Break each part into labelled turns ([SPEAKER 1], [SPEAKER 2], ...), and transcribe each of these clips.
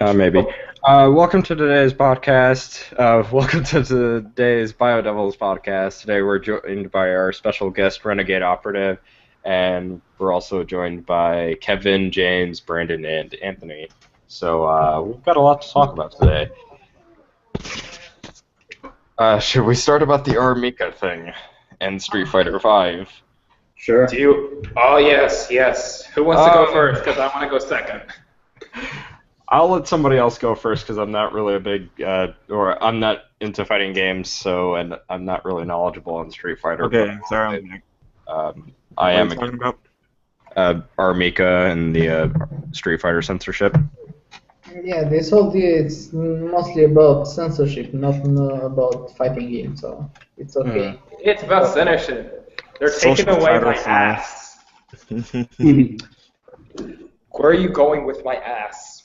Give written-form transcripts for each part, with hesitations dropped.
[SPEAKER 1] Maybe. Welcome to today's podcast. Welcome to today's BioDevils podcast. Today we're joined by our special guest, Renegade Operative, and we're also joined by Kevin, James, Brandon, and Anthony. So we've got a lot to talk about today. Should we start about the Armika thing and Street Fighter V?
[SPEAKER 2] Sure.
[SPEAKER 3] Do you? Oh, yes. Who wants to go first? Because I want to go second.
[SPEAKER 1] I'll let somebody else go first because I'm not really a big, or I'm not into fighting games, and I'm not really knowledgeable on Street Fighter.
[SPEAKER 4] Okay, sorry.
[SPEAKER 1] I am
[SPEAKER 4] talking about
[SPEAKER 1] Armika and the Street Fighter censorship.
[SPEAKER 2] Yeah, this whole deal is mostly about censorship, not about fighting games, so it's okay.
[SPEAKER 3] It's about censorship. They're taking away my ass. Where are you going with my ass?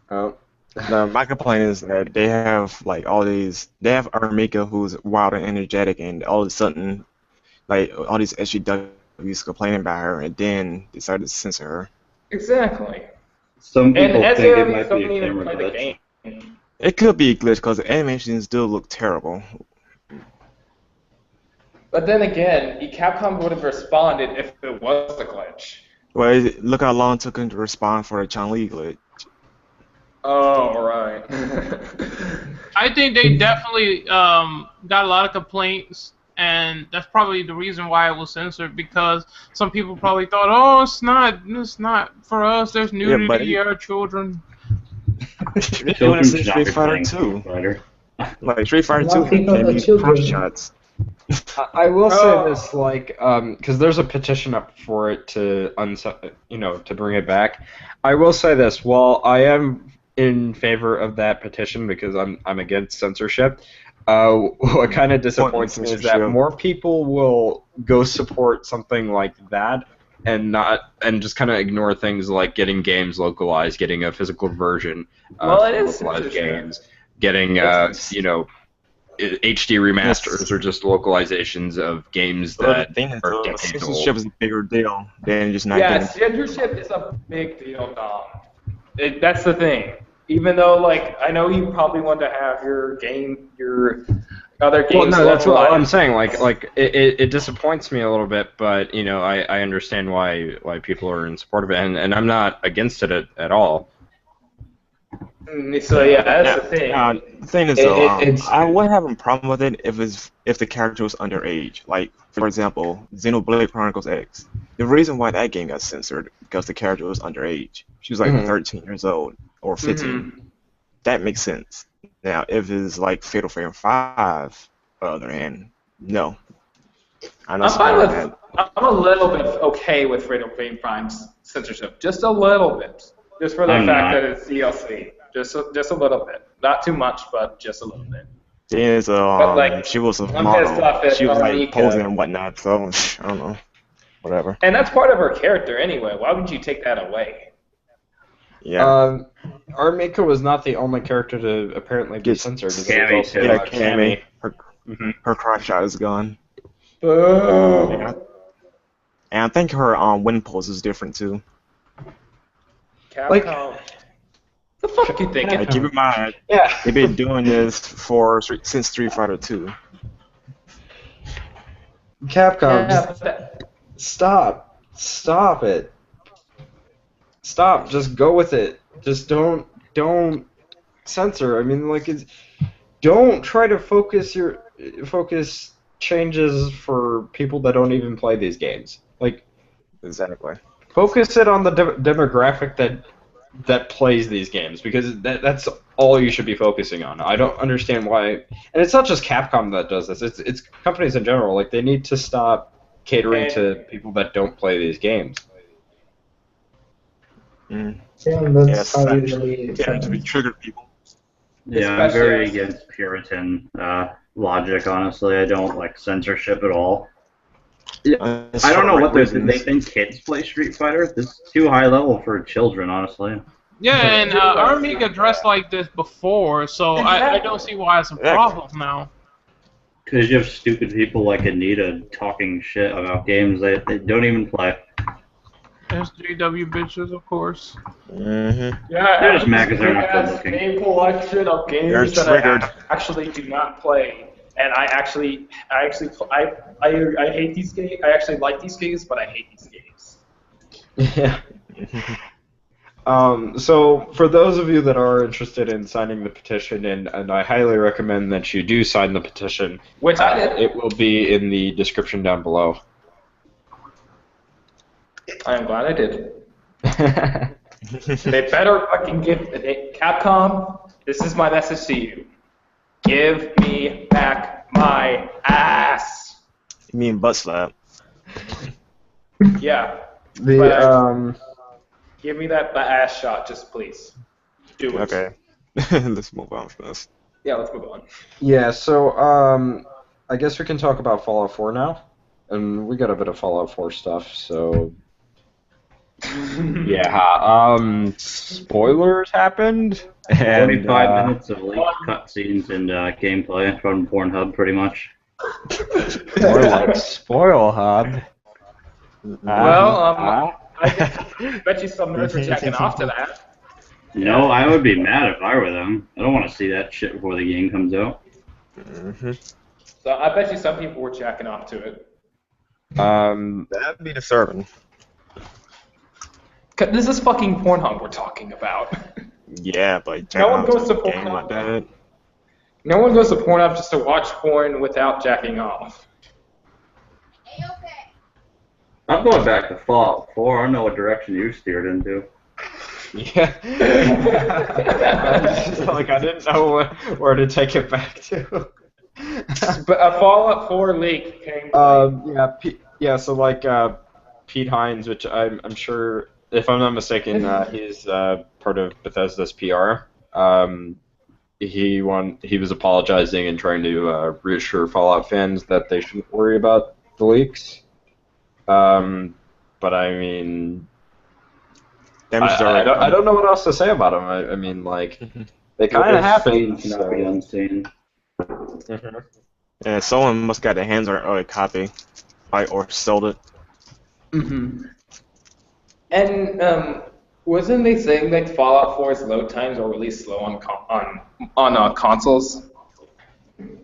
[SPEAKER 4] My complaint is that they have they have Armika who's wild and energetic, and all of a sudden, like all these SGWs complaining about her, and then decided to censor her.
[SPEAKER 3] Exactly.
[SPEAKER 5] Some people
[SPEAKER 3] and
[SPEAKER 5] think it might
[SPEAKER 3] don't
[SPEAKER 5] be a
[SPEAKER 3] even
[SPEAKER 5] camera
[SPEAKER 3] play the
[SPEAKER 5] glitch.
[SPEAKER 3] game.
[SPEAKER 4] It could be a glitch because the animations still look terrible.
[SPEAKER 3] But then again, Capcom would have responded if it was a glitch.
[SPEAKER 4] Well, look how long it took him to respond for a Chun-Li glitch.
[SPEAKER 3] Oh, right.
[SPEAKER 6] I think they definitely got a lot of complaints, and that's probably the reason why it was censored, because some people probably thought, oh, it's not for us, there's nudity, our children.
[SPEAKER 4] Doing this in Street Fighter 2. Like Street Fighter 2 can use cross shots.
[SPEAKER 1] I will say this, because there's a petition up for it to bring it back. I will say this: while I am in favor of that petition because I'm against censorship, what kind of disappoints me is that more people will go support something like that and just kind of ignore things like getting games localized, getting a physical version of localized games, getting HD remasters or just localizations of games that are decades old.
[SPEAKER 4] Censorship is a bigger deal than just not getting.
[SPEAKER 3] Censorship is a big deal, Dom. That's the thing. Even though, I know you probably want to have your other games.
[SPEAKER 1] Well, no, that's what I'm saying. It disappoints me a little bit, but I understand why people are in support of it, and I'm not against it at all.
[SPEAKER 3] So yeah, that's the thing.
[SPEAKER 4] The thing is, I wouldn't have a problem with it if the character was underage. Like, for example, Xenoblade Chronicles X. The reason why that game got censored because the character was underage. She was 13 years old or 15. That makes sense. Now, if it's like Fatal Frame 5, on the other hand, no.
[SPEAKER 3] I'm a little bit okay with Fatal Frame 5's censorship, just a little bit, just for the fact that it's DLC. Just a little bit. Not too much, but just a little bit.
[SPEAKER 4] She was a model. She was posing and whatnot, so I don't know. Whatever.
[SPEAKER 3] And that's part of her character anyway. Why would you take that away?
[SPEAKER 4] Yeah.
[SPEAKER 1] Armika was not the only character to apparently be censored.
[SPEAKER 4] Cammy. Her cross shot is gone.
[SPEAKER 3] Yeah.
[SPEAKER 4] And I think her win pose is different too.
[SPEAKER 3] Capcom. The fuck you thinking?
[SPEAKER 4] Keep in mind, they've been doing this since Street Fighter 2.
[SPEAKER 1] Capcom, stop it. Stop. Just go with it. Just don't censor. I mean, don't try to focus changes for people that don't even play these games.
[SPEAKER 4] Exactly.
[SPEAKER 1] Focus it on the demographic that plays these games, because that's all you should be focusing on. I don't understand why, and it's not just Capcom that does this. It's companies in general. They need to stop catering to people that don't play these games.
[SPEAKER 2] Yeah, that's how usually
[SPEAKER 4] to be triggered people.
[SPEAKER 5] Yeah, I'm very against Puritan logic, honestly. I don't like censorship at all. I don't know what they think kids play Street Fighter. This is too high level for children, honestly.
[SPEAKER 6] Yeah, and Armika dressed like this before, so I don't see why it's a problem now.
[SPEAKER 5] Because you have stupid people like Anita talking shit about games they don't even play.
[SPEAKER 6] SJW bitches, of course.
[SPEAKER 3] Yeah,
[SPEAKER 5] They're just mad because they're not good looking.
[SPEAKER 3] Game collection of games that I actually do not play, and I hate these games. I actually like these games, but I hate these games.
[SPEAKER 1] Yeah. So for those of you that are interested in signing the petition, and I highly recommend that you do sign the petition,
[SPEAKER 3] which I did.
[SPEAKER 1] It will be in the description down below.
[SPEAKER 3] I am glad I did. They better fucking Capcom, this is my message to you. Give me back my ass.
[SPEAKER 4] You mean butt slap?
[SPEAKER 3] Yeah. Give me that ass shot, just please. Do it.
[SPEAKER 4] Okay. Let's move on from this.
[SPEAKER 3] Yeah, let's move on.
[SPEAKER 1] Yeah, so I guess we can talk about Fallout 4 now. And we got a bit of Fallout 4 stuff, so yeah. Spoilers happened.
[SPEAKER 5] 45 minutes of leaked cutscenes and gameplay from Pornhub, pretty much.
[SPEAKER 1] More like Spoil Hub.
[SPEAKER 3] Well, I bet you some nerds are jacking off to that.
[SPEAKER 5] No, I would be mad if I were them. I don't want to see that shit before the game comes out.
[SPEAKER 3] So I bet you some people were jacking off to it.
[SPEAKER 4] That'd be disturbing.
[SPEAKER 3] This is fucking Pornhub we're talking about.
[SPEAKER 4] Yeah, but
[SPEAKER 3] no one goes to Pornhub.
[SPEAKER 4] Like that.
[SPEAKER 3] No one goes to Pornhub just to watch porn without jacking off.
[SPEAKER 5] I'm going back to Fallout 4. I don't know what direction you steered into.
[SPEAKER 1] Yeah. Like I didn't know where to take it back to.
[SPEAKER 3] But a Fallout 4 leak came.
[SPEAKER 1] So like Pete Hines, which I'm sure, if I'm not mistaken, he's part of Bethesda's PR. He was apologizing and trying to reassure Fallout fans that they shouldn't worry about the leaks. But I mean, I don't know what else to say about them. I mean, like, they kind of happen.
[SPEAKER 5] Cannot be unseen.
[SPEAKER 4] Yeah, someone must got their hands on an early copy, or sold it.
[SPEAKER 3] And wasn't they saying that Fallout 4's load times are really slow on consoles?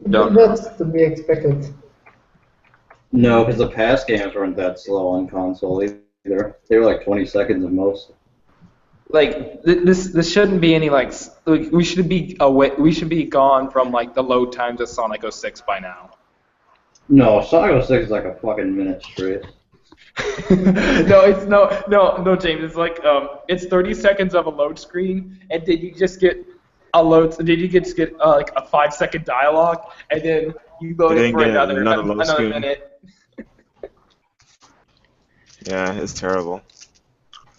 [SPEAKER 2] That's to be expected.
[SPEAKER 5] No, because the past games weren't that slow on console either. They were like 20 seconds at most.
[SPEAKER 3] Like this shouldn't be any like we should be gone from like the load times of Sonic 06 by now.
[SPEAKER 5] No, Sonic 06 is like a fucking minute straight.
[SPEAKER 3] No, James. It's like it's 30 seconds of a load screen, and did you just get a load? Did you just get like a 5-second dialogue, and then you load it for another minute?
[SPEAKER 4] Yeah, it's terrible.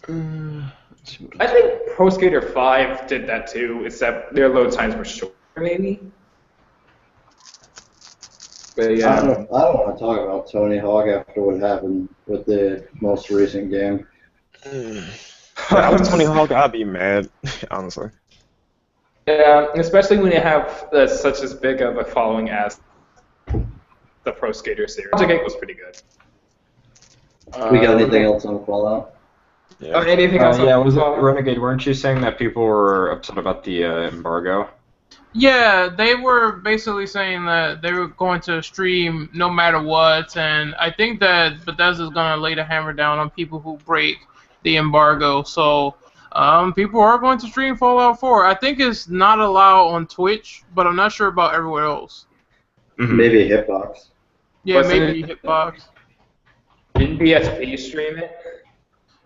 [SPEAKER 3] I think Pro Skater 5 did that too, except their load times were shorter, maybe.
[SPEAKER 5] But yeah, I don't want to talk about Tony Hawk after what happened with the most recent game.
[SPEAKER 4] If I was Tony Hawk, I'd be mad, honestly.
[SPEAKER 3] Yeah, especially when you have such as big of a following as the Pro Skater series. Project 8 was pretty good.
[SPEAKER 5] We got anything else on Fallout?
[SPEAKER 1] Yeah.
[SPEAKER 3] Anything else?
[SPEAKER 1] Was it Renegade? Weren't you saying that people were upset about the embargo?
[SPEAKER 6] Yeah, they were basically saying that they were going to stream no matter what, and I think that Bethesda's going to lay the hammer down on people who break the embargo. So people are going to stream Fallout 4. I think it's not allowed on Twitch, but I'm not sure about everywhere else.
[SPEAKER 5] Maybe Hitbox.
[SPEAKER 6] Yeah, maybe Hitbox.
[SPEAKER 3] Didn't BSP stream it?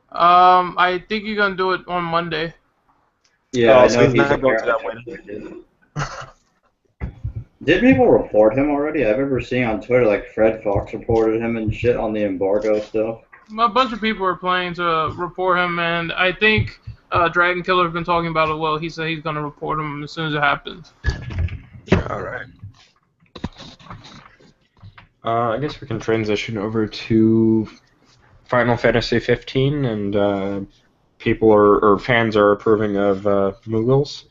[SPEAKER 6] I think you're going to do it on Monday.
[SPEAKER 5] Yeah, I
[SPEAKER 4] so
[SPEAKER 5] know
[SPEAKER 4] he's not going to that way.
[SPEAKER 5] Did people report him already? I remember seeing on Twitter like Fred Fox reported him and shit on the embargo stuff.
[SPEAKER 6] A bunch of people are planning to report him, and I think Dragon Killer's been talking about it. Well, he said he's going to report him as soon as it happens.
[SPEAKER 1] All right. I guess we can transition over to Final Fantasy 15, and people or fans are approving of Moogles.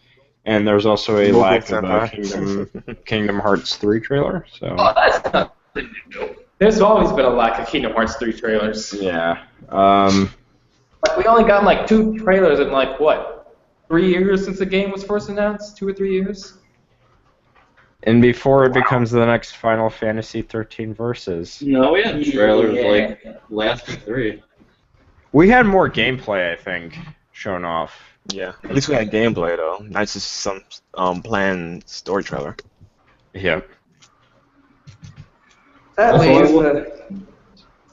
[SPEAKER 1] And there's also a lack of a Kingdom Hearts 3 trailer. So.
[SPEAKER 3] Oh, that's nothing new. There's always been a lack of Kingdom Hearts 3 trailers.
[SPEAKER 1] Yeah.
[SPEAKER 3] Like, we only got like 2 trailers in like what, 3 years since the game was first announced? 2 or 3 years?
[SPEAKER 1] And before it becomes the next Final Fantasy 13 Versus.
[SPEAKER 5] No, we had trailers like last E3.
[SPEAKER 1] We had more gameplay, I think, shown off.
[SPEAKER 4] Yeah, at least we had gameplay though, not just some planned story trailer.
[SPEAKER 1] Yeah.
[SPEAKER 3] At least,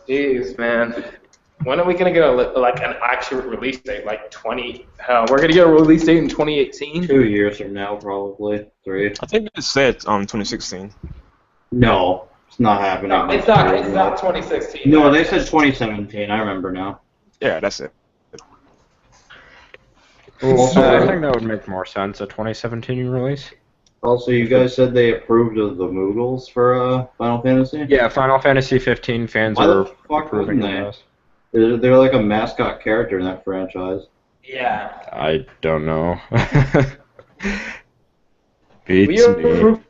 [SPEAKER 3] jeez, man. When are we gonna get an actual release date? Like 20? We're gonna get a release date in 2018.
[SPEAKER 5] 2 years from now, probably 3.
[SPEAKER 4] I think it said 2016.
[SPEAKER 5] No, it's not happening.
[SPEAKER 3] No, it's not. It's not 2016.
[SPEAKER 5] No, they said 2017. I remember now.
[SPEAKER 4] Yeah, that's it.
[SPEAKER 1] Also, I think that would make more sense, a 2017 release.
[SPEAKER 5] Also, you guys said they approved of the Moogles for Final Fantasy?
[SPEAKER 1] Yeah, Final Fantasy 15 fans
[SPEAKER 5] Why
[SPEAKER 1] are
[SPEAKER 5] the fuck
[SPEAKER 1] approving
[SPEAKER 5] wouldn't
[SPEAKER 1] of
[SPEAKER 5] they?
[SPEAKER 1] those.
[SPEAKER 5] They're like a mascot character in that franchise.
[SPEAKER 3] Yeah.
[SPEAKER 1] I don't know. Beats
[SPEAKER 3] We
[SPEAKER 1] me.
[SPEAKER 3] approved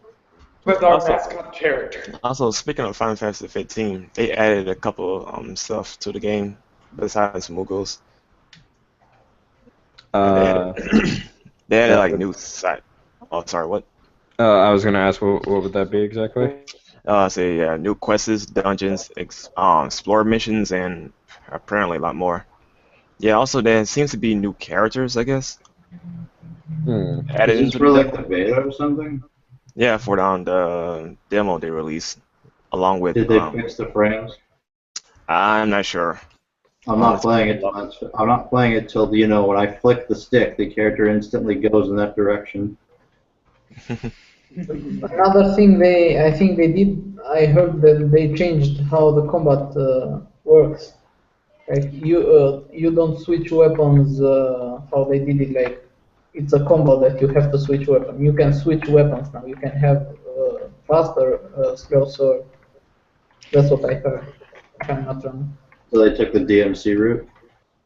[SPEAKER 3] with our mascot character.
[SPEAKER 4] Also, speaking of Final Fantasy 15, they added a couple stuff to the game besides Moogles. They added like new side. Oh, sorry, what?
[SPEAKER 1] I was gonna ask, what would that be exactly?
[SPEAKER 4] New quests, dungeons, explore missions, and apparently a lot more. Yeah, also there seems to be new characters, I guess. Added
[SPEAKER 5] Is this
[SPEAKER 4] into
[SPEAKER 5] for
[SPEAKER 4] the
[SPEAKER 5] like
[SPEAKER 4] demo.
[SPEAKER 5] the beta or something?
[SPEAKER 4] Yeah, for the demo they released, along with.
[SPEAKER 5] Did they fix the frames?
[SPEAKER 4] I'm not sure.
[SPEAKER 5] I'm not playing it. I'm not playing it till when I flick the stick, the character instantly goes in that direction.
[SPEAKER 2] Another thing I think they did, I heard that they changed how the combat works. Like you don't switch weapons how they did it. Like it's a combo that you have to switch weapon. You can switch weapons now. You can have faster slow sword. That's what I heard. If I'm not wrong.
[SPEAKER 5] So they took the DMC route.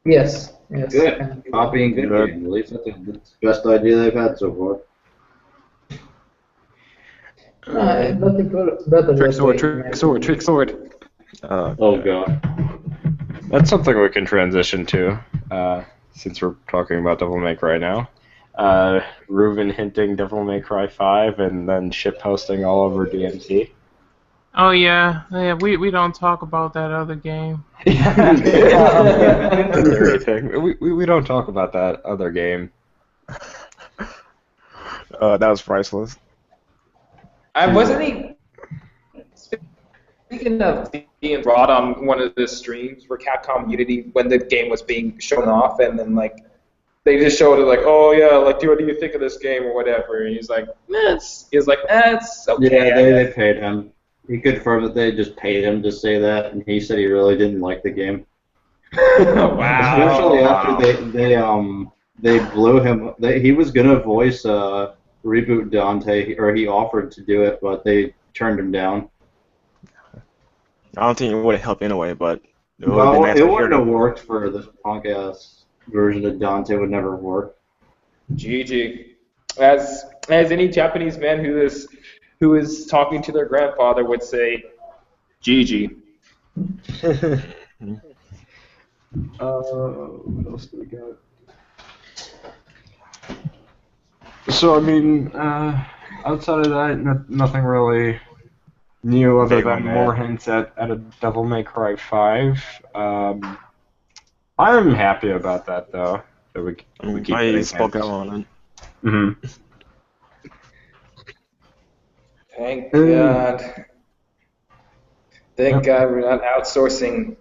[SPEAKER 2] Yes.
[SPEAKER 5] Good. Copying good game. At least that's the best idea they've had so far.
[SPEAKER 3] Better trick sword.
[SPEAKER 5] Oh god.
[SPEAKER 1] That's something we can transition to, since we're talking about Devil May Cry now. Reuven hinting Devil May Cry 5 and then shitposting all over DMC.
[SPEAKER 6] Oh yeah. We don't talk about that other game.
[SPEAKER 1] We don't talk about that other game.
[SPEAKER 4] That was priceless.
[SPEAKER 3] Wasn't he? Speaking of being brought on one of the streams for Capcom Unity when the game was being shown off, and then like they just showed it like, oh yeah, like what do you think of this game or whatever, and he's like, it's okay.
[SPEAKER 5] Yeah, they paid him. He confirmed that they just paid him to say that, and he said he really didn't like the game.
[SPEAKER 3] Wow.
[SPEAKER 5] Especially after they blew him. He was gonna voice Reboot Dante, or he offered to do it, but they turned him down.
[SPEAKER 4] I don't think it would have helped anyway, but
[SPEAKER 5] it wouldn't have worked for this punk ass version of Dante. Would never work.
[SPEAKER 3] GG. As any Japanese man who is talking to their grandfather would say, GG.
[SPEAKER 1] What else do we got? So, I mean, outside of that, nothing really new other than more hints at a Devil May Cry 5. I'm happy about that, though. That we keep
[SPEAKER 4] I spoke out on it.
[SPEAKER 1] Mm-hmm.
[SPEAKER 3] Thank God. Thank God we're not outsourcing.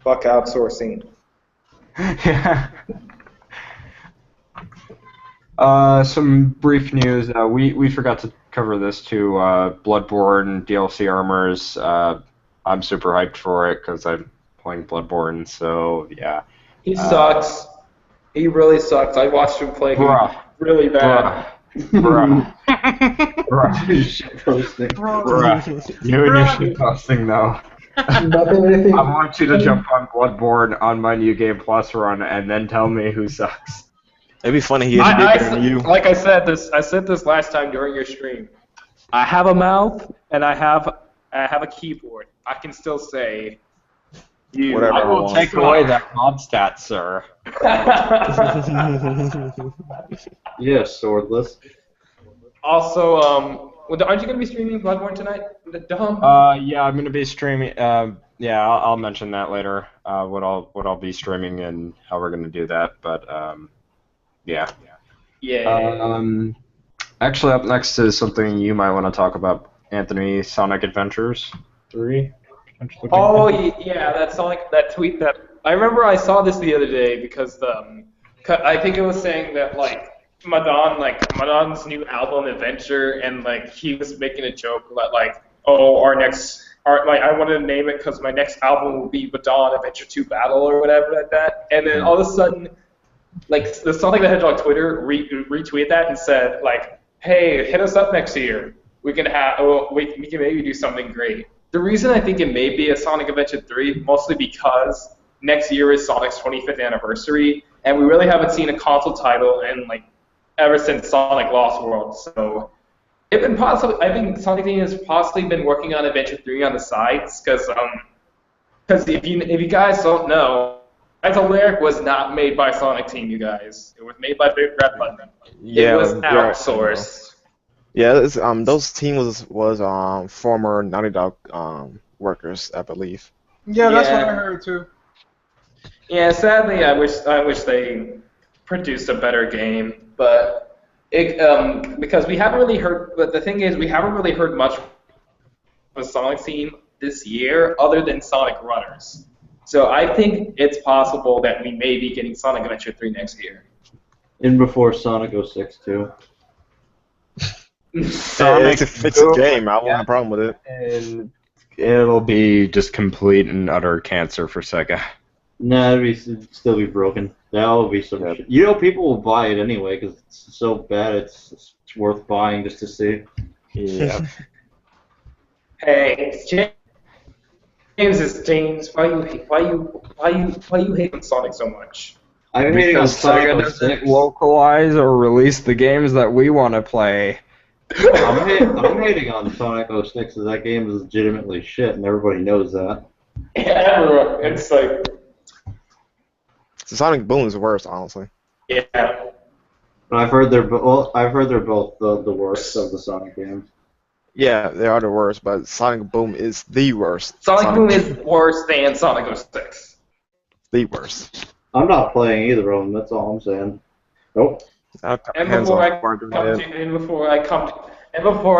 [SPEAKER 3] Fuck outsourcing.
[SPEAKER 1] Yeah. Some brief news. We forgot to cover this too. Bloodborne DLC armors. I'm super hyped for it because I'm playing Bloodborne. So yeah.
[SPEAKER 3] He sucks. He really sucks. I watched him play really bad.
[SPEAKER 1] Bruh. Bruh. You and your shitposting though. I want you to jump on Bloodborne on my New Game Plus run and then tell me who sucks.
[SPEAKER 4] It'd be funny he is bigger than you.
[SPEAKER 3] Like I said this last time during your stream. I have a mouth and I have a keyboard. I can still say
[SPEAKER 4] whatever
[SPEAKER 1] I will take away that mob stat, sir.
[SPEAKER 5] Yeah, swordless.
[SPEAKER 3] Also, aren't you gonna be streaming Bloodborne tonight?
[SPEAKER 1] Yeah, I'm gonna be streaming. Yeah, I'll mention that later. What I'll be streaming and how we're gonna do that. But yeah.
[SPEAKER 3] Yeah.
[SPEAKER 1] Actually, up next is something you might want to talk about, Anthony. Sonic Adventures 3.
[SPEAKER 3] Oh yeah, that tweet that I remember. I saw this the other day because I think it was saying that like Madon's new album Adventure, and like he was making a joke that like, oh, I wanted to name it because my next album will be Madon Adventure 2 Battle or whatever like that, and then all of a sudden, like the Sonic the Hedgehog Twitter retweeted that and said like, hey, hit us up next year. We can maybe do something great. The reason I think it may be a Sonic Adventure 3, mostly because next year is Sonic's 25th anniversary, and we really haven't seen a console title in like ever since Sonic Lost World. So I think Sonic Team has possibly been working on Adventure 3 on the sides, because if you guys don't know, Lyric was not made by Sonic Team, you guys. It was made by Big Red Button.
[SPEAKER 4] Yeah,
[SPEAKER 3] it was outsourced.
[SPEAKER 4] Yeah, those team was former Naughty Dog workers, I believe.
[SPEAKER 6] Yeah, that's what I heard too.
[SPEAKER 3] Yeah, sadly, I wish they produced a better game, but because we haven't really heard. But the thing is, we haven't really heard much from the Sonic team this year, other than Sonic Runners. So I think it's possible that we may be getting Sonic Adventure 3 next year.
[SPEAKER 5] In before Sonic 06 too.
[SPEAKER 1] Sonic,
[SPEAKER 4] it's a game. I won't have a problem with it.
[SPEAKER 1] And it'll be just complete and utter cancer for Sega.
[SPEAKER 5] Nah, it'd still be broken. That'll be some shit. You know, people will buy it anyway because it's so bad. It's worth buying just to see.
[SPEAKER 1] Yeah.
[SPEAKER 3] Hey, James, why you hate on Sonic so much?
[SPEAKER 5] I'm hating on
[SPEAKER 1] Because
[SPEAKER 5] Sonic
[SPEAKER 1] Sega
[SPEAKER 5] 06.
[SPEAKER 1] doesn't localize or release the games that we want to play.
[SPEAKER 5] I'm hating on Sonic 06 because that game is legitimately shit, and everybody knows that.
[SPEAKER 3] Yeah, everyone. It's like.
[SPEAKER 4] So Sonic Boom is worse, honestly.
[SPEAKER 3] Yeah.
[SPEAKER 5] But I've heard they're both the worst of the Sonic games.
[SPEAKER 4] Yeah, they are the worst, but Sonic Boom is the worst.
[SPEAKER 3] Sonic Boom is worse than Sonic 06.
[SPEAKER 4] The worst.
[SPEAKER 5] I'm not playing either of them. That's all I'm saying. Nope.
[SPEAKER 3] And before I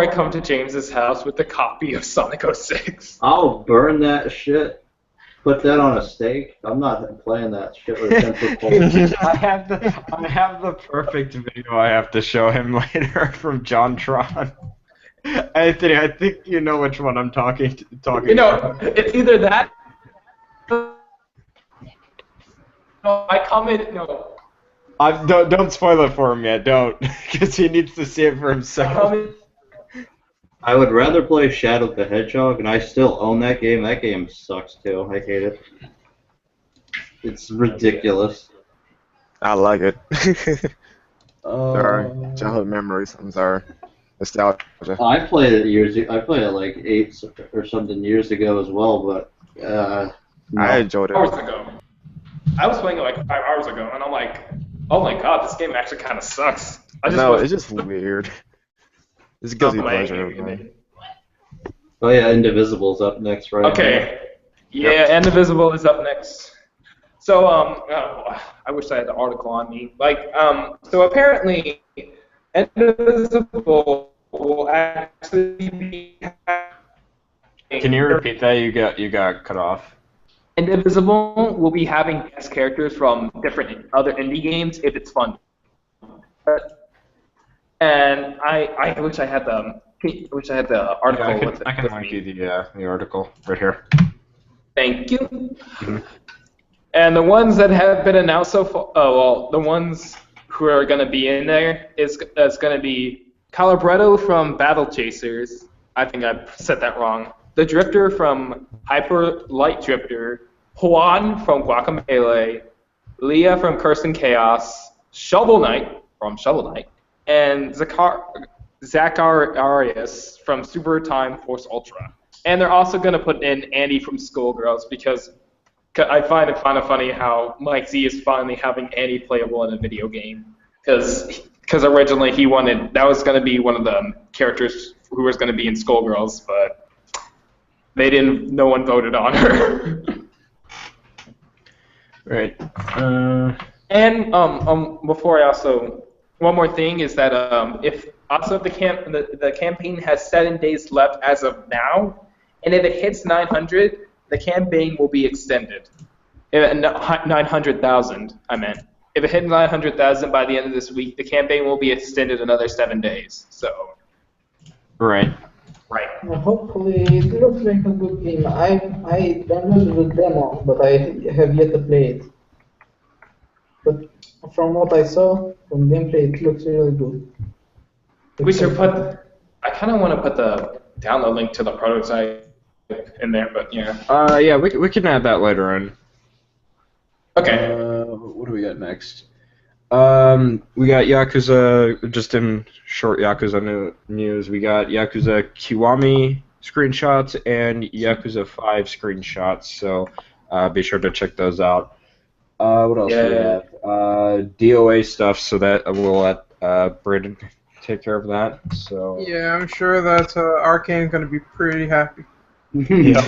[SPEAKER 3] come to James's house with a copy of Sonic 06.
[SPEAKER 5] I'll burn that shit. Put that on a steak. I'm not playing that shit with a 10-foot pole.
[SPEAKER 1] I have the perfect video I have to show him later from JonTron. Anthony, I think you know which one I'm talking about.
[SPEAKER 3] It's either that. I comment. No.
[SPEAKER 1] Don't spoil it for him yet. Don't, because he needs to see it for himself.
[SPEAKER 5] I would rather play Shadow the Hedgehog, and I still own that game. That game sucks too. I hate it. It's ridiculous.
[SPEAKER 4] I like it. Sorry, childhood memories. I'm sorry. Nostalgia.
[SPEAKER 5] I played it I played it like 8 or something years ago as well, but no.
[SPEAKER 4] I enjoyed it.
[SPEAKER 3] Hours ago. I was playing it like 5 hours ago, and I'm like, oh my god, this game actually kind of sucks.
[SPEAKER 4] It's just weird. It's a guilty pleasure.
[SPEAKER 5] Oh yeah, Indivisible's up next, right?
[SPEAKER 3] Okay. Yeah, Indivisible is up next. So, I wish I had the article on me. So apparently, Indivisible will actually be.
[SPEAKER 1] Can you repeat that? You got cut off.
[SPEAKER 3] Indivisible will be having guest characters from different other indie games if it's fun. And I wish I had the article.
[SPEAKER 1] Yeah, I can link you the article right here.
[SPEAKER 3] Thank you. Mm-hmm. And the ones that have been announced so far, the ones who are going to be in there is going to be Calabretto from Battle Chasers. I think I said that wrong. The Drifter from Hyper Light Drifter, Juan from Guacamelee, Leah from Curse and Chaos, Shovel Knight from Shovel Knight, and Zacharias from Super Time Force Ultra. And they're also going to put in Andy from Skullgirls because I find it kind of funny how Mike Z is finally having Annie playable in a video game, because originally he wanted that was going to be one of the characters who was going to be in Skullgirls, but they didn't. No one voted on her.
[SPEAKER 1] Right.
[SPEAKER 3] And before I also one more thing is that if the campaign has 7 days left as of now, and if it hits 900, the campaign will be extended. 900,000, I meant. If it hits 900,000 by the end of this week, the campaign will be extended another 7 days. So.
[SPEAKER 1] Right.
[SPEAKER 3] Right.
[SPEAKER 2] Well, hopefully, it looks like a good game. I downloaded the demo, but I have yet to play it. But from what I saw, from gameplay, it looks really good.
[SPEAKER 3] We should put. I kind of want to put the download link to the prototype in there, but yeah.
[SPEAKER 1] Yeah, we can add that later on.
[SPEAKER 3] Okay.
[SPEAKER 1] What do we got next? We got Yakuza, just in short Yakuza news, we got Yakuza Kiwami screenshots and Yakuza 5 screenshots, so be sure to check those out. What else do we have? DOA stuff, so that we'll let Braden take care of that. So
[SPEAKER 6] yeah, I'm sure that Arcane's going to be pretty happy.
[SPEAKER 1] Yeah.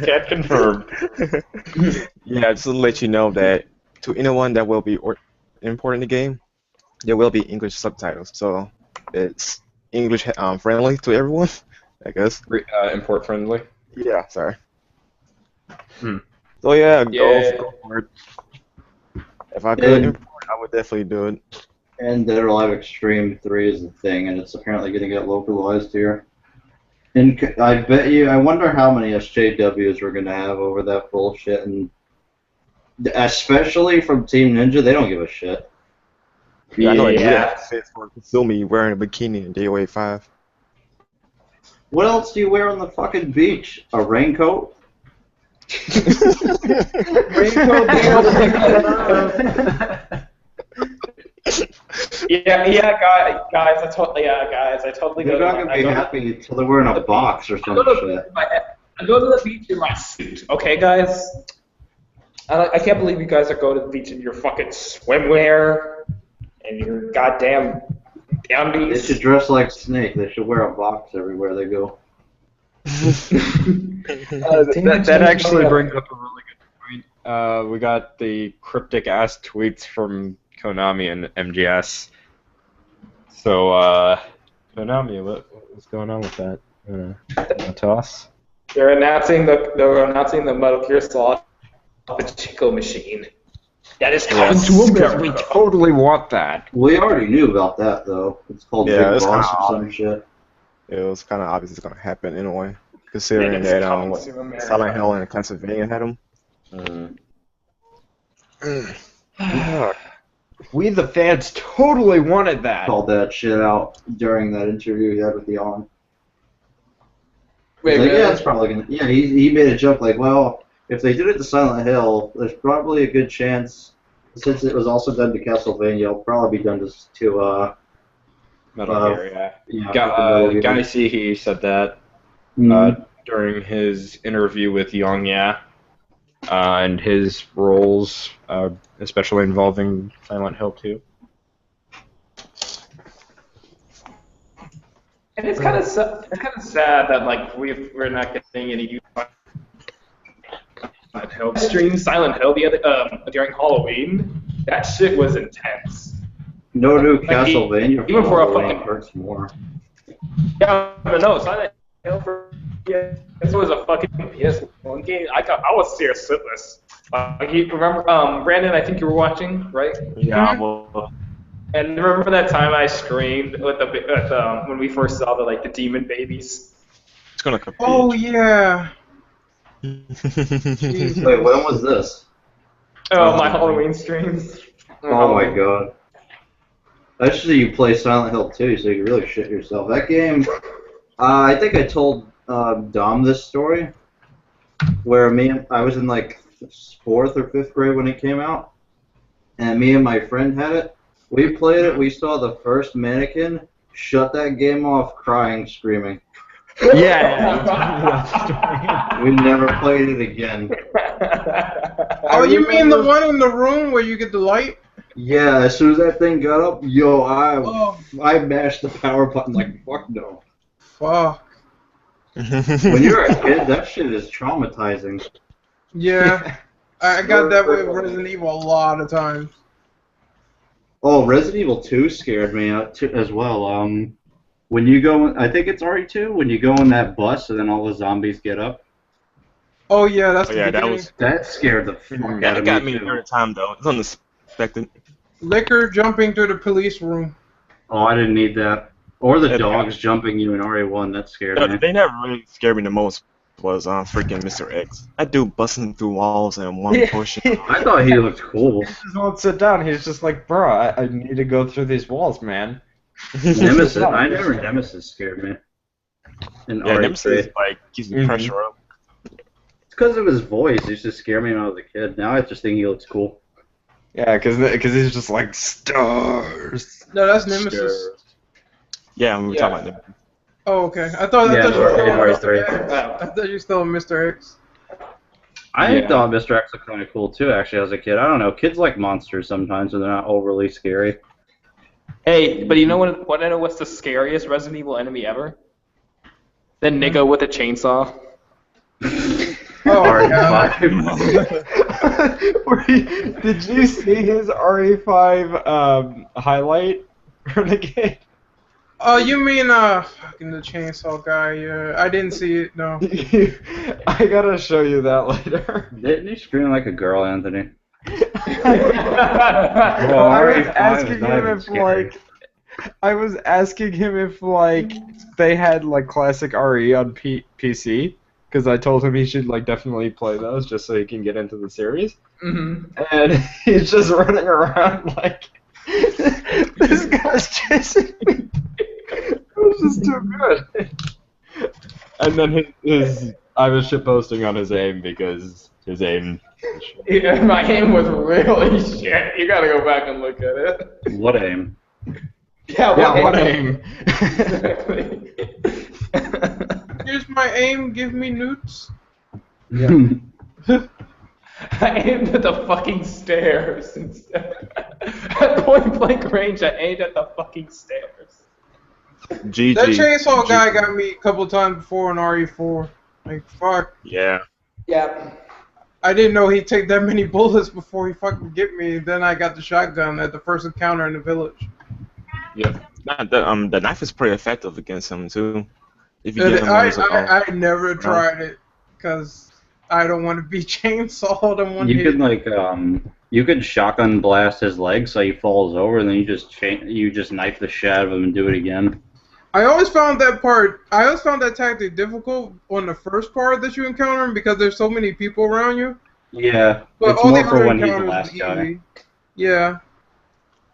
[SPEAKER 1] Can't confirm.
[SPEAKER 4] Yeah, just to let you know that to anyone that will be importing the game, there will be English subtitles, so it's English friendly to everyone, I guess.
[SPEAKER 1] Import friendly.
[SPEAKER 4] Yeah, sorry. So yeah, go for it. If I could import, I would definitely do it.
[SPEAKER 5] And Dead or Alive Extreme 3 is the thing, and it's apparently going to get localized here. And I wonder how many SJWs we're going to have over that bullshit, and especially from Team Ninja, they don't give a shit.
[SPEAKER 4] Yeah, I know they do that for Kasumi wearing a bikini in DOA 5.
[SPEAKER 5] What else do you wear on the fucking beach? A raincoat?
[SPEAKER 3] Guys, I totally
[SPEAKER 5] They're not gonna be happy until they're wearing a box or some shit.
[SPEAKER 3] I go to the beach in my suit, okay, guys? I can't believe you guys are going to the beach in your fucking swimwear and your goddamn undies.
[SPEAKER 5] They should dress like Snake. They should wear a box everywhere they go.
[SPEAKER 1] That actually brings up a really good point. We got the cryptic ass tweets from Konami and MGS. So, Konami, what's going on with that? Tell us.
[SPEAKER 3] They're announcing the Metal Gear Solid Pachinko machine. That is coming to America.
[SPEAKER 1] We totally want that.
[SPEAKER 5] We already knew about that though. It's called Big Boss or some shit.
[SPEAKER 4] It was kind of obvious it's gonna happen anyway, considering that Silent Hill and Castlevania had them.
[SPEAKER 1] We the fans totally wanted that.
[SPEAKER 5] Called that shit out during that interview he had with the On.
[SPEAKER 3] Wait,
[SPEAKER 5] like, yeah, it's probably gonna. Yeah, he made a joke like, well, if they did it to Silent Hill, there's probably a good chance, since it was also done to Castlevania, it'll probably be done to
[SPEAKER 1] Metal Gear,
[SPEAKER 5] yeah.
[SPEAKER 1] Guy C, he said that during his interview with Yong Ya, and his roles, especially involving Silent Hill 2.
[SPEAKER 3] And it's kind of sad that like we're not getting any Silent Hill stream. Silent Hill the other during Halloween. That shit was intense.
[SPEAKER 5] No new Castlevania.
[SPEAKER 3] Even for a fucking
[SPEAKER 5] hurts more.
[SPEAKER 3] Yeah, no, Silent Hill for this was a fucking PS1 game. I was serious shitless. You remember, Brandon? I think you were watching, right?
[SPEAKER 4] Yeah. Well,
[SPEAKER 3] and remember that time I screamed with when we first saw the demon babies?
[SPEAKER 4] It's gonna compete.
[SPEAKER 6] Oh yeah.
[SPEAKER 5] Wait, when was this?
[SPEAKER 3] Oh, my Halloween streams.
[SPEAKER 5] Oh my god. Actually, you play Silent Hill 2, so you can really shit yourself. That game, I think I told Dom this story, where I was in like 4th or 5th grade when it came out, and me and my friend had it. We played it, we saw the first mannequin, shut that game off crying, screaming.
[SPEAKER 1] Yeah.
[SPEAKER 5] We never played it again.
[SPEAKER 6] Oh, you mean the one in the room where you get the light?
[SPEAKER 5] Yeah, as soon as that thing got up, yo, I mashed the power button like fuck no.
[SPEAKER 6] Fuck.
[SPEAKER 5] When you're a kid, that shit is traumatizing.
[SPEAKER 6] Yeah, I got that with Resident Evil a lot of times.
[SPEAKER 5] Oh, Resident Evil 2 scared me as well. When you go, I think it's RE2, when you go in that bus and then all the zombies get up.
[SPEAKER 6] Oh yeah, that's the
[SPEAKER 4] that
[SPEAKER 6] beginning.
[SPEAKER 4] was
[SPEAKER 5] That scared the fuck out of me.
[SPEAKER 4] That got me every time though. It's unexpected.
[SPEAKER 6] Liquor jumping through the police room.
[SPEAKER 5] Oh, I didn't need that. Or the dogs jumping you in RE1, that scared me.
[SPEAKER 4] The thing that really scared me the most was freaking Mr. X. That dude busting through walls in one push.
[SPEAKER 5] I thought he looked cool.
[SPEAKER 1] He just won't sit down. He's just like, bro, I need to go through these walls, man.
[SPEAKER 5] Nemesis, Nemesis scared me. In RE3.
[SPEAKER 4] Nemesis like keeps the pressure up.
[SPEAKER 5] It's because of his voice. He used to scare me when I was a kid. Now I just think he looks cool.
[SPEAKER 1] Yeah, because he's just like, stars.
[SPEAKER 6] No, that's Nemesis.
[SPEAKER 5] Stars.
[SPEAKER 4] Yeah, we were talking about Nemesis.
[SPEAKER 6] Oh, okay. I thought you were still Mr. X.
[SPEAKER 5] I thought Mr. X looked kind of cool too, actually, as a kid. I don't know. Kids like monsters sometimes, and they're not overly scary.
[SPEAKER 3] Hey, but you know what? I know what's the scariest Resident Evil enemy ever? The nigga with a chainsaw.
[SPEAKER 6] Oh, God.
[SPEAKER 1] Did you see his RE5 highlight, Renegade?
[SPEAKER 6] Oh, you mean fucking the chainsaw guy? Yeah, I didn't see it. No.
[SPEAKER 1] I gotta show you that later.
[SPEAKER 5] Didn't he scream like a girl, Anthony?
[SPEAKER 1] I was asking him if like they had like classic RE on PC, because I told him he should like definitely play those just so he can get into the series.
[SPEAKER 3] Mm-hmm.
[SPEAKER 1] And he's just running around like this guy's chasing me. It was just too good. And then I was shitposting on his aim because his aim.
[SPEAKER 3] Yeah, my aim was really shit. You gotta go back and look at it.
[SPEAKER 5] What aim?
[SPEAKER 3] Yeah,
[SPEAKER 1] what aim?
[SPEAKER 3] Exactly.
[SPEAKER 6] Here's my aim. Give me newts.
[SPEAKER 1] Yeah.
[SPEAKER 3] I aimed at the fucking stairs instead. At point blank range, I aimed at the fucking stairs.
[SPEAKER 4] GG.
[SPEAKER 6] That chainsaw guy got me a couple times before in RE4. Like, fuck.
[SPEAKER 4] Yeah.
[SPEAKER 3] Yeah.
[SPEAKER 6] I didn't know he'd take that many bullets before he fucking get me. Then I got the shotgun at the first encounter in the village.
[SPEAKER 4] Yeah. The knife is pretty effective against him too. If you get him
[SPEAKER 6] I never tried it because I don't want to be chainsawed in one hit.
[SPEAKER 5] You could like you could shotgun blast his leg so he falls over, and then you just knife the shit out of him and do it again.
[SPEAKER 6] I always found that tactic difficult on the first part that you encounter him because there's so many people around you.
[SPEAKER 5] Yeah,
[SPEAKER 6] But
[SPEAKER 5] it's
[SPEAKER 6] all
[SPEAKER 5] more
[SPEAKER 6] the
[SPEAKER 5] for
[SPEAKER 6] other
[SPEAKER 5] when he's the
[SPEAKER 6] encounters
[SPEAKER 5] last
[SPEAKER 6] is
[SPEAKER 5] guy.
[SPEAKER 6] easy. Yeah.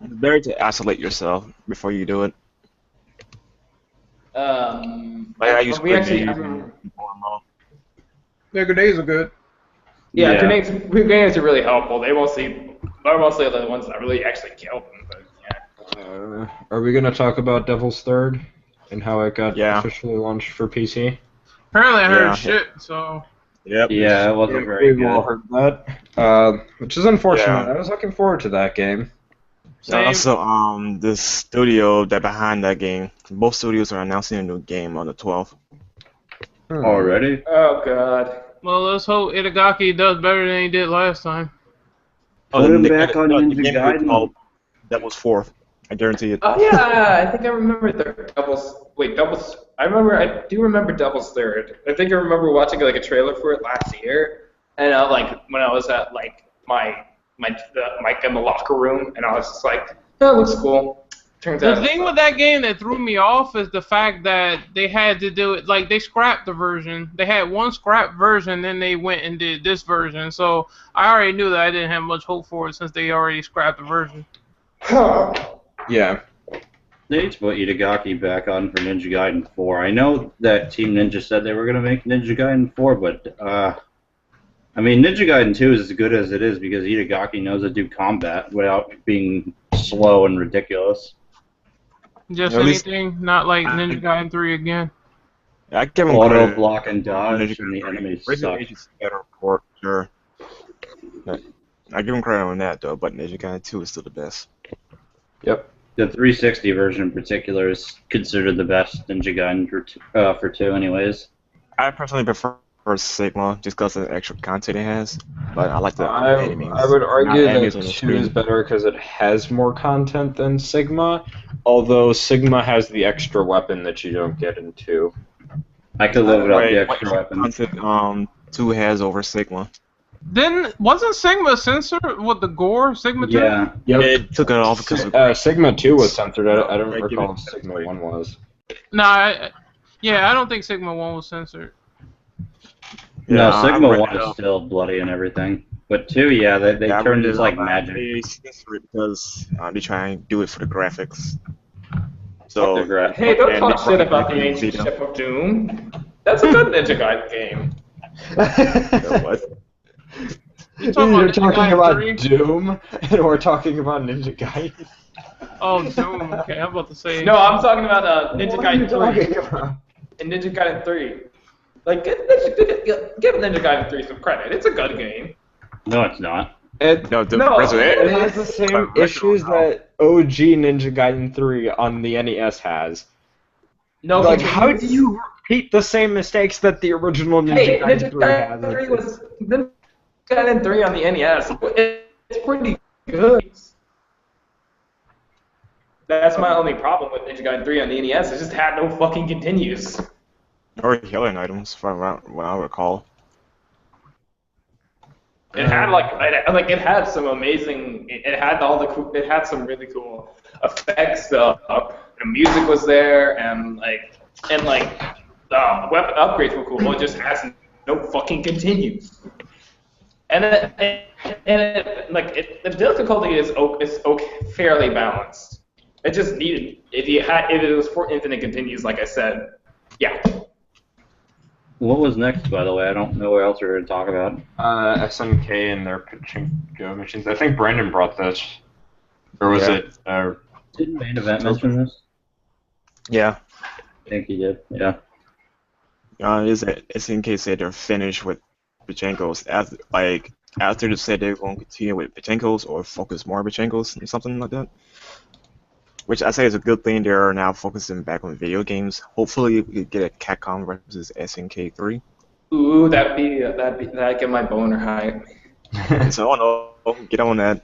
[SPEAKER 4] It's better to isolate yourself before you do it. Like I use grenades.
[SPEAKER 6] Yeah, grenades are good.
[SPEAKER 3] Yeah, grenades are really helpful. They're mostly the ones that really actually kill them. But yeah.
[SPEAKER 1] Are we gonna talk about Devil's Third and how it got
[SPEAKER 4] Yeah.
[SPEAKER 1] officially launched for PC?
[SPEAKER 6] Apparently I heard
[SPEAKER 4] Yeah.
[SPEAKER 6] shit, so...
[SPEAKER 4] Yep.
[SPEAKER 5] Yeah, it wasn't very
[SPEAKER 1] We've all
[SPEAKER 5] good.
[SPEAKER 1] heard that, which is unfortunate.
[SPEAKER 4] Yeah.
[SPEAKER 1] I was looking forward to that game.
[SPEAKER 6] Same.
[SPEAKER 4] Also, the studio that behind that game, both studios are announcing a new game on the 12th.
[SPEAKER 5] Already?
[SPEAKER 3] Oh god.
[SPEAKER 6] Well, let's hope Itagaki does better than he did last time.
[SPEAKER 5] Put him back on Ninja
[SPEAKER 4] the game
[SPEAKER 5] Gaiden.
[SPEAKER 4] called Devil's Fourth. I guarantee it.
[SPEAKER 3] Oh yeah, I think I remember the Devil's. Wait, Devil's. I do remember Devil's Third. I think I remember watching like a trailer for it last year, and like when I was at like my mic in the locker room, and I was just like, that looks cool. Turns out.
[SPEAKER 6] The thing with that game that threw me off is the fact that they had to do it, like, they scrapped the version. They had one scrapped version, then they went and did this version. So I already knew that I didn't have much hope for it since they already scrapped the version.
[SPEAKER 1] Yeah.
[SPEAKER 5] They need to put Itagaki back on for Ninja Gaiden 4. I know that Team Ninja said they were going to make Ninja Gaiden 4, but, I mean, Ninja Gaiden 2 is as good as it is because Itagaki knows how to do combat without being slow and ridiculous.
[SPEAKER 6] Just
[SPEAKER 4] At least-
[SPEAKER 6] anything, not like Ninja Gaiden 3 again.
[SPEAKER 4] I give him
[SPEAKER 5] auto
[SPEAKER 4] credit.
[SPEAKER 5] block and dodge, and the enemies
[SPEAKER 4] Resident
[SPEAKER 5] suck.
[SPEAKER 4] Age is a better port, sure. I give him credit on that though, but Ninja Gaiden 2 is still the best.
[SPEAKER 1] Yep.
[SPEAKER 5] The 360 version in particular is considered the best Ninja Gaiden for 2 anyways.
[SPEAKER 4] I personally prefer Sigma just because of the extra content it has, but I like the enemies.
[SPEAKER 1] I would argue that
[SPEAKER 4] enemies on the
[SPEAKER 1] 2
[SPEAKER 4] screen.
[SPEAKER 1] is better because it has more content than Sigma, although Sigma has the extra weapon that you don't get in 2.
[SPEAKER 5] I could live without the
[SPEAKER 4] What
[SPEAKER 5] extra weapon.
[SPEAKER 4] content 2 has over Sigma?
[SPEAKER 6] Then wasn't Sigma censored with the gore? Sigma 2?
[SPEAKER 5] Yeah.
[SPEAKER 4] It took it off because of
[SPEAKER 1] Sigma 2 was censored. I don't
[SPEAKER 4] Right, give
[SPEAKER 1] recall
[SPEAKER 4] it
[SPEAKER 1] if Sigma 1 was.
[SPEAKER 6] No, I don't think Sigma 1 was censored.
[SPEAKER 5] No,
[SPEAKER 4] Yeah,
[SPEAKER 5] Sigma
[SPEAKER 4] I read
[SPEAKER 5] 1
[SPEAKER 4] it
[SPEAKER 5] is
[SPEAKER 4] up.
[SPEAKER 5] still bloody and everything. But 2, yeah, they
[SPEAKER 4] Yeah, I
[SPEAKER 5] turned
[SPEAKER 4] read
[SPEAKER 5] into
[SPEAKER 4] it
[SPEAKER 5] like
[SPEAKER 4] up.
[SPEAKER 5] magic.
[SPEAKER 4] They censor it because they try and do it for the graphics.
[SPEAKER 5] Fuck
[SPEAKER 4] So
[SPEAKER 5] the graphics.
[SPEAKER 3] Hey, don't
[SPEAKER 4] and
[SPEAKER 3] talk
[SPEAKER 4] they
[SPEAKER 3] shit
[SPEAKER 4] brought
[SPEAKER 3] about
[SPEAKER 4] back
[SPEAKER 3] the
[SPEAKER 4] the
[SPEAKER 3] ancient
[SPEAKER 4] Vita.
[SPEAKER 3] ship of doom. That's a good Ninja Gaiden game.
[SPEAKER 4] What?
[SPEAKER 6] You talking
[SPEAKER 1] You're
[SPEAKER 6] about Ninja
[SPEAKER 1] talking
[SPEAKER 6] Gaiden
[SPEAKER 1] about
[SPEAKER 6] 3?
[SPEAKER 1] Doom, and we're talking about Ninja Gaiden.
[SPEAKER 6] Oh, Doom. Okay, I'm about to say.
[SPEAKER 3] No, I'm talking about Ninja
[SPEAKER 1] What are you
[SPEAKER 3] Gaiden 3.
[SPEAKER 1] talking about?
[SPEAKER 3] And Ninja Gaiden 3. Like, give Ninja Gaiden 3 some credit. It's a good game.
[SPEAKER 5] No, it's not.
[SPEAKER 4] No, the
[SPEAKER 3] No,
[SPEAKER 4] Resident
[SPEAKER 1] It has the same
[SPEAKER 4] original
[SPEAKER 1] issues
[SPEAKER 4] now.
[SPEAKER 1] that OG Ninja Gaiden 3 on the NES has.
[SPEAKER 3] No,
[SPEAKER 1] Like,
[SPEAKER 3] because
[SPEAKER 1] how do you repeat the same mistakes that the original Ninja
[SPEAKER 3] Hey,
[SPEAKER 1] Gaiden
[SPEAKER 3] Ninja
[SPEAKER 1] 3 has?
[SPEAKER 3] Gaiden 3 was Ninja Gaiden 3 on the NES. It's pretty good. That's my only problem with Ninja Gaiden 3 on the NES. It just had no fucking continues.
[SPEAKER 4] Or healing items, from what I recall.
[SPEAKER 3] It had it had some amazing. It had it had some really cool effects. The music was there, and the weapon upgrades were cool. It just has no fucking continues. And the difficulty is fairly balanced. It just needed if it was for infinite continues, like I said, yeah.
[SPEAKER 5] What was next, by the way? I don't know what else we're going to talk about.
[SPEAKER 1] SNK and their pachinko machines. I think Brandon brought this. Or was it...
[SPEAKER 5] Didn't Main Event mention this?
[SPEAKER 4] Yeah.
[SPEAKER 5] I think he did, yeah.
[SPEAKER 4] SNK said they're finished with pachinkos. After they said they won't continue with pachinkos or focus more on pachinkos or something like that. Which I say is a good thing. They're now focusing back on video games. Hopefully, we could get a Capcom versus SNK 3.
[SPEAKER 3] Ooh, that'd get my boner high.
[SPEAKER 4] So, oh no, get on that.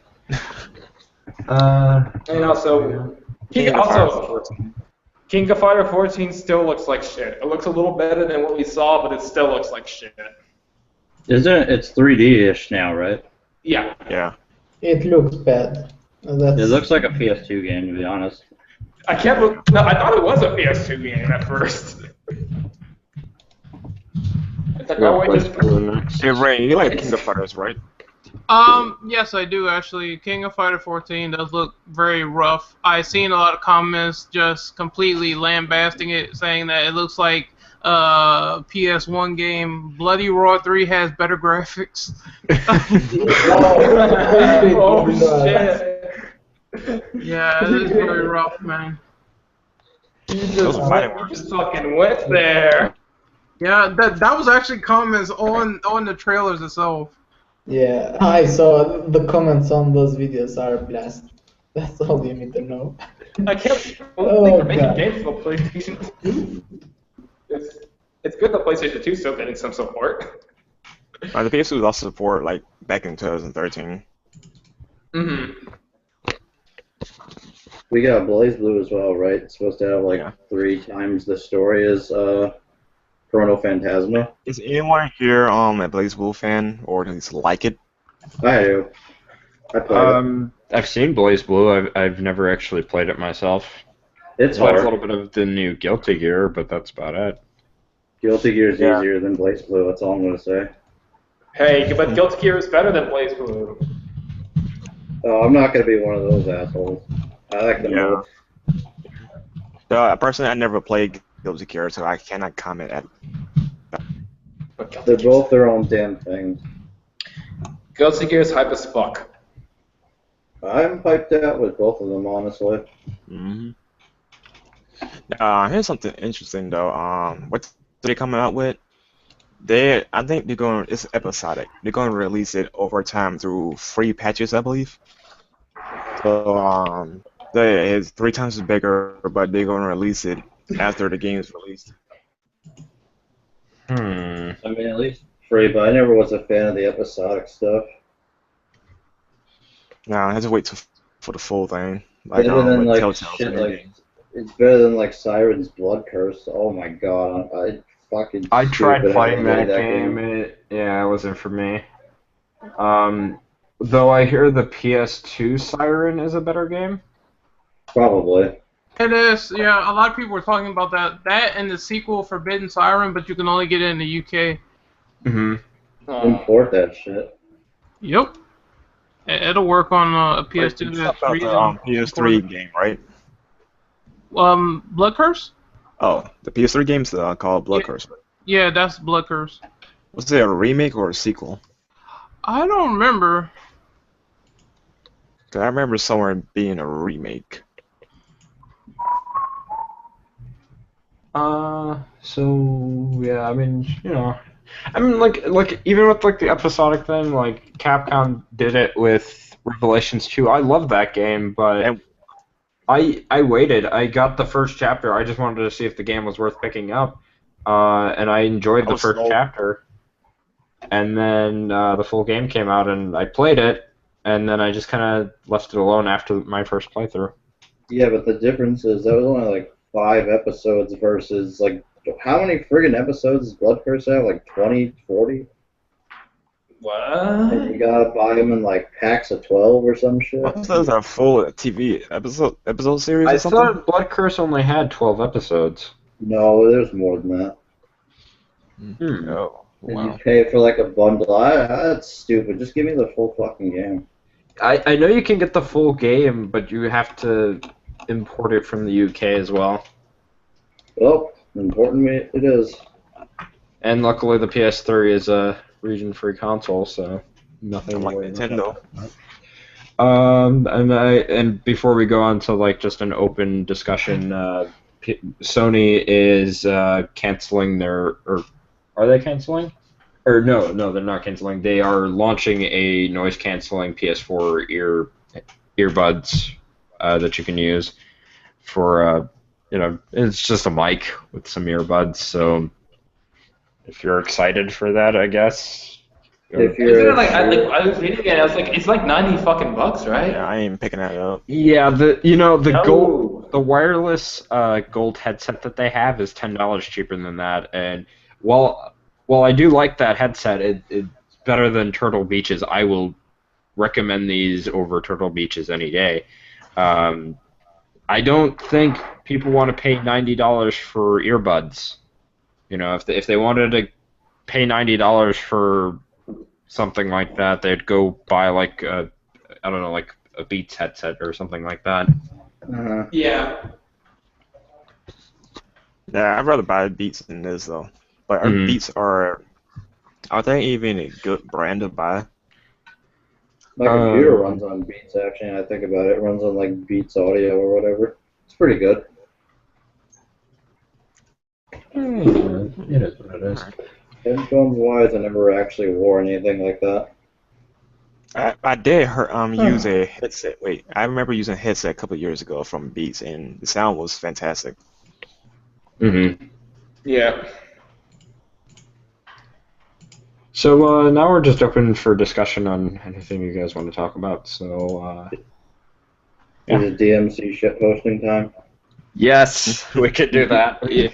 [SPEAKER 3] And also, King of Fighter 14 still looks like shit. It looks a little better than what we saw, but it still looks like shit.
[SPEAKER 5] It's 3D-ish now, right?
[SPEAKER 3] Yeah.
[SPEAKER 4] Yeah.
[SPEAKER 2] It looks bad.
[SPEAKER 5] It looks like a PS2 game, to be honest.
[SPEAKER 3] I can't believe. No, I thought it was a PS2 game at first. It's like, oh, wait,
[SPEAKER 4] Hey, Ray, you like King of Fighters, right?
[SPEAKER 6] Yes, I do actually. King of Fighter 14 does look very rough. I've seen a lot of comments just completely lambasting it, saying that it looks like PS1 game. Bloody Roar 3 has better graphics.
[SPEAKER 3] oh shit.
[SPEAKER 6] Yeah, it is very rough, man.
[SPEAKER 3] You just fucking went there.
[SPEAKER 6] Yeah, that was actually comments on the trailers itself.
[SPEAKER 2] Yeah, I saw the comments on those videos are blast. That's all you need to know.
[SPEAKER 3] I can't believe they're making games for PlayStation 2. It's good that PlayStation 2 is still getting some support.
[SPEAKER 4] The PS2 lost support like back in 2013.
[SPEAKER 3] Mm-hmm.
[SPEAKER 5] We got Blaze Blue as well, right? It's supposed to have 3 times the story as Chrono Phantasma.
[SPEAKER 4] Is anyone here a Blaze Blue fan or at least like it?
[SPEAKER 5] I do. I played it.
[SPEAKER 1] I've seen Blaze Blue. I've never actually played it myself.
[SPEAKER 5] It's
[SPEAKER 1] played
[SPEAKER 5] hard.
[SPEAKER 1] a little bit of the new Guilty Gear, but that's about it.
[SPEAKER 5] Guilty Gear is easier than Blaze Blue. That's all I'm gonna say.
[SPEAKER 3] Hey, but Guilty Gear is better than Blaze Blue.
[SPEAKER 5] Oh, I'm not gonna be one of those assholes. I like the mode.
[SPEAKER 4] Personally, I never played Guilty Gear, so I cannot comment at.
[SPEAKER 5] They're both their own damn thing.
[SPEAKER 3] Guilty Gear is hype as fuck.
[SPEAKER 5] I'm hyped out with both of them, honestly.
[SPEAKER 4] Here's something interesting though. What's they're coming out with, I think they're going. It's episodic. They're going to release it over time through free patches, I believe. So it's 3 times bigger, but they're going to release it after the game is released.
[SPEAKER 1] Hmm.
[SPEAKER 5] I mean, at least free, but I never was a fan of the episodic stuff.
[SPEAKER 4] Now I have to wait for the full thing. Like
[SPEAKER 5] Better than
[SPEAKER 4] with
[SPEAKER 5] like
[SPEAKER 4] Telltale's
[SPEAKER 5] shit,
[SPEAKER 4] new
[SPEAKER 5] like
[SPEAKER 4] games.
[SPEAKER 5] it's better than like Siren's Blood Curse. Oh my god,
[SPEAKER 1] I tried
[SPEAKER 5] stupid
[SPEAKER 1] playing
[SPEAKER 5] how they
[SPEAKER 1] that
[SPEAKER 5] made
[SPEAKER 1] game. It wasn't for me. Though I hear the PS2 Siren is a better game.
[SPEAKER 5] Probably.
[SPEAKER 6] It is, yeah. A lot of people were talking about that. That and the sequel, Forbidden Siren, but you can only get it in the UK.
[SPEAKER 5] Import that shit.
[SPEAKER 6] Yep. It'll work on a PS2.
[SPEAKER 4] That's about the PS3 game, right?
[SPEAKER 6] Blood Curse?
[SPEAKER 4] Oh, the PS3 game's called Blood Curse.
[SPEAKER 6] Yeah, that's Blood Curse.
[SPEAKER 4] Was it a remake or a sequel?
[SPEAKER 6] I don't remember.
[SPEAKER 4] 'Cause I remember somewhere being a remake.
[SPEAKER 1] So yeah, I mean, like even with like the episodic thing, like Capcom did it with Revelations 2. I love that game, but I waited. I got the first chapter. I just wanted to see if the game was worth picking up, and I enjoyed the first chapter. And then the full game came out, and I played it, and then I just kind of left it alone after my first playthrough.
[SPEAKER 5] Yeah, but the difference is that was only like 5 episodes versus like how many friggin' episodes does Blood Curse have? Like 20, 40?
[SPEAKER 3] What?
[SPEAKER 5] And you gotta buy them in like packs of 12 or some shit.
[SPEAKER 4] Those are full TV episode series or something?
[SPEAKER 1] I thought Blood Curse only had 12 episodes.
[SPEAKER 5] No, there's more than that.
[SPEAKER 4] Oh, wow.
[SPEAKER 5] And you pay for like a bundle. That's stupid. Just give me the full fucking game.
[SPEAKER 1] I know you can get the full game, but you have to import it from the UK as well.
[SPEAKER 5] Well, important it is.
[SPEAKER 1] And luckily the PS3 is a region-free console, so nothing
[SPEAKER 4] like Nintendo.
[SPEAKER 1] And before we go on to like just an open discussion, Sony is canceling or are they canceling? Or no, they're not canceling. They are launching a noise-canceling PS4 earbuds that you can use for it's just a mic with some earbuds. So if you're excited for that, I guess.
[SPEAKER 5] If you're
[SPEAKER 3] I was reading it, I was like, it's like $90 fucking, right?
[SPEAKER 4] Yeah, I ain't picking that up.
[SPEAKER 1] Yeah, the wireless gold headset that they have is $10 cheaper than that, and while I do like that headset, it's better than Turtle Beach's. I will recommend these over Turtle Beach's any day. I don't think people want to pay $90 for earbuds. If they wanted to pay $90 for something like that, they'd go buy like I don't know, like a Beats headset or something like that.
[SPEAKER 3] Yeah.
[SPEAKER 4] Yeah, I'd rather buy Beats than this though. But our Beats are they even a good brand to buy?
[SPEAKER 5] My computer runs on Beats actually, and I think about it. It runs on like Beats Audio or whatever. It's pretty good.
[SPEAKER 1] It is what it is.
[SPEAKER 5] Headphones wise, I never actually wore anything like that.
[SPEAKER 4] I did use a headset. Wait, I remember using a headset a couple of years ago from Beats, and the sound was fantastic.
[SPEAKER 3] Yeah.
[SPEAKER 1] So now we're just open for discussion on anything you guys want to talk about. So
[SPEAKER 5] Is it DMC shit posting time?
[SPEAKER 1] yes, we could do that. We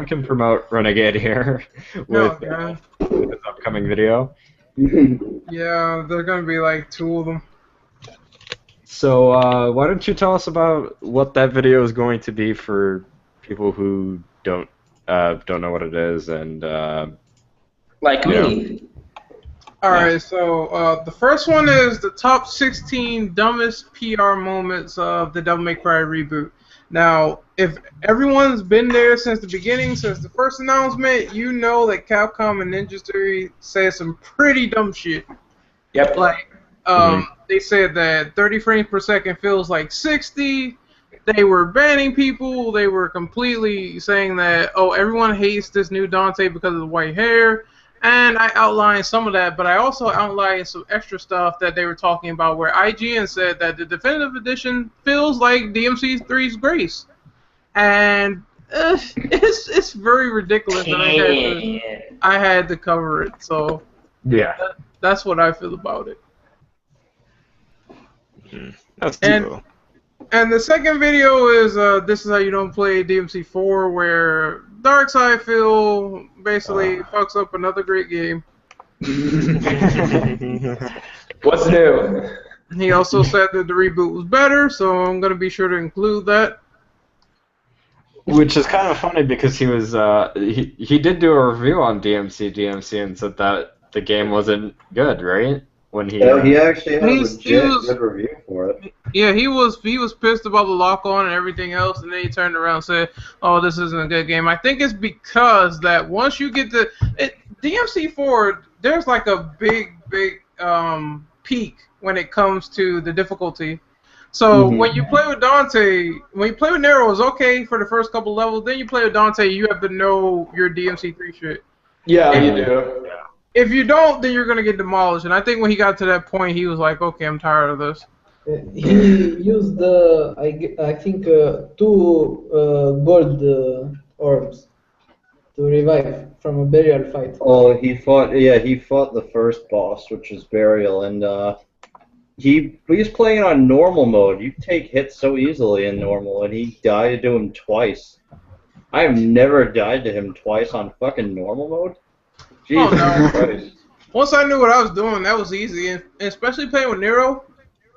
[SPEAKER 1] can promote Renegade here with this upcoming video.
[SPEAKER 6] Yeah, there's gonna be like 2 of them.
[SPEAKER 1] So why don't you tell us about what that video is going to be for people who don't know what it is and
[SPEAKER 3] like me.
[SPEAKER 6] Alright, so the first one is the top 16 dumbest PR moments of the Devil May Cry reboot. Now, if everyone's been there since the beginning, since the first announcement, you know that Capcom and Ninja Theory say some pretty dumb shit.
[SPEAKER 3] Yep.
[SPEAKER 6] Like, they said that 30 frames per second feels like 60. They were banning people. They were completely saying that, oh, everyone hates this new Dante because of the white hair. And I outlined some of that, but I also outlined some extra stuff that they were talking about where IGN said that the Definitive Edition feels like DMC3's Grace. And it's very ridiculous that I had to cover it. So
[SPEAKER 1] yeah,
[SPEAKER 6] that's what I feel about it.
[SPEAKER 4] That's cool.
[SPEAKER 6] And the second video is This Is How You Don't Play DMC4, where Darkside Phil basically fucks up another great game.
[SPEAKER 3] What's new?
[SPEAKER 6] He also said that the reboot was better, so I'm going to be sure to include that.
[SPEAKER 1] Which is kind of funny because he was he did do a review on DMC and said that the game wasn't good, right? When he
[SPEAKER 7] he actually had a legit good review for it.
[SPEAKER 6] Yeah, he was pissed about the lock-on and everything else, and then he turned around and said, "Oh, this isn't a good game." I think it's because that once you get to DMC4, there's like a big peak when it comes to the difficulty. So when you play with Dante, when you play with Nero, it's okay for the first couple levels. Then you play with Dante, you have to know your DMC3 shit.
[SPEAKER 3] Yeah, you do.
[SPEAKER 6] If you don't, then you're gonna get demolished. And I think when he got to that point, he was like, "Okay, I'm tired of this."
[SPEAKER 2] He used I think 2 gold orbs to revive from a burial fight.
[SPEAKER 7] Oh, he fought the first boss, which is burial, and he's playing on normal mode. You take hits so easily in normal, and he died to him twice. I have never died to him twice on fucking normal mode. Jesus Christ.
[SPEAKER 6] Once I knew what I was doing, that was easy, and especially playing with Nero.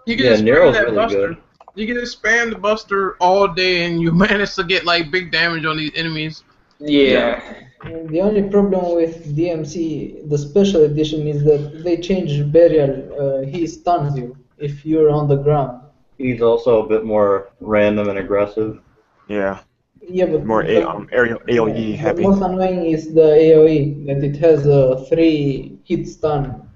[SPEAKER 6] You can just
[SPEAKER 7] Nero's
[SPEAKER 6] spam that
[SPEAKER 7] really
[SPEAKER 6] Buster.
[SPEAKER 7] good.
[SPEAKER 6] You can just spam the Buster all day, and you manage to get like big damage on these enemies.
[SPEAKER 3] Yeah.
[SPEAKER 2] The only problem with DMC, the special edition, is that they changed burial. He stuns you if you're on the ground.
[SPEAKER 7] He's also a bit more random and aggressive.
[SPEAKER 4] Yeah.
[SPEAKER 2] Yeah, but
[SPEAKER 4] More AOE heavy.
[SPEAKER 2] The most annoying is the AOE, that it has a 3-hit stun.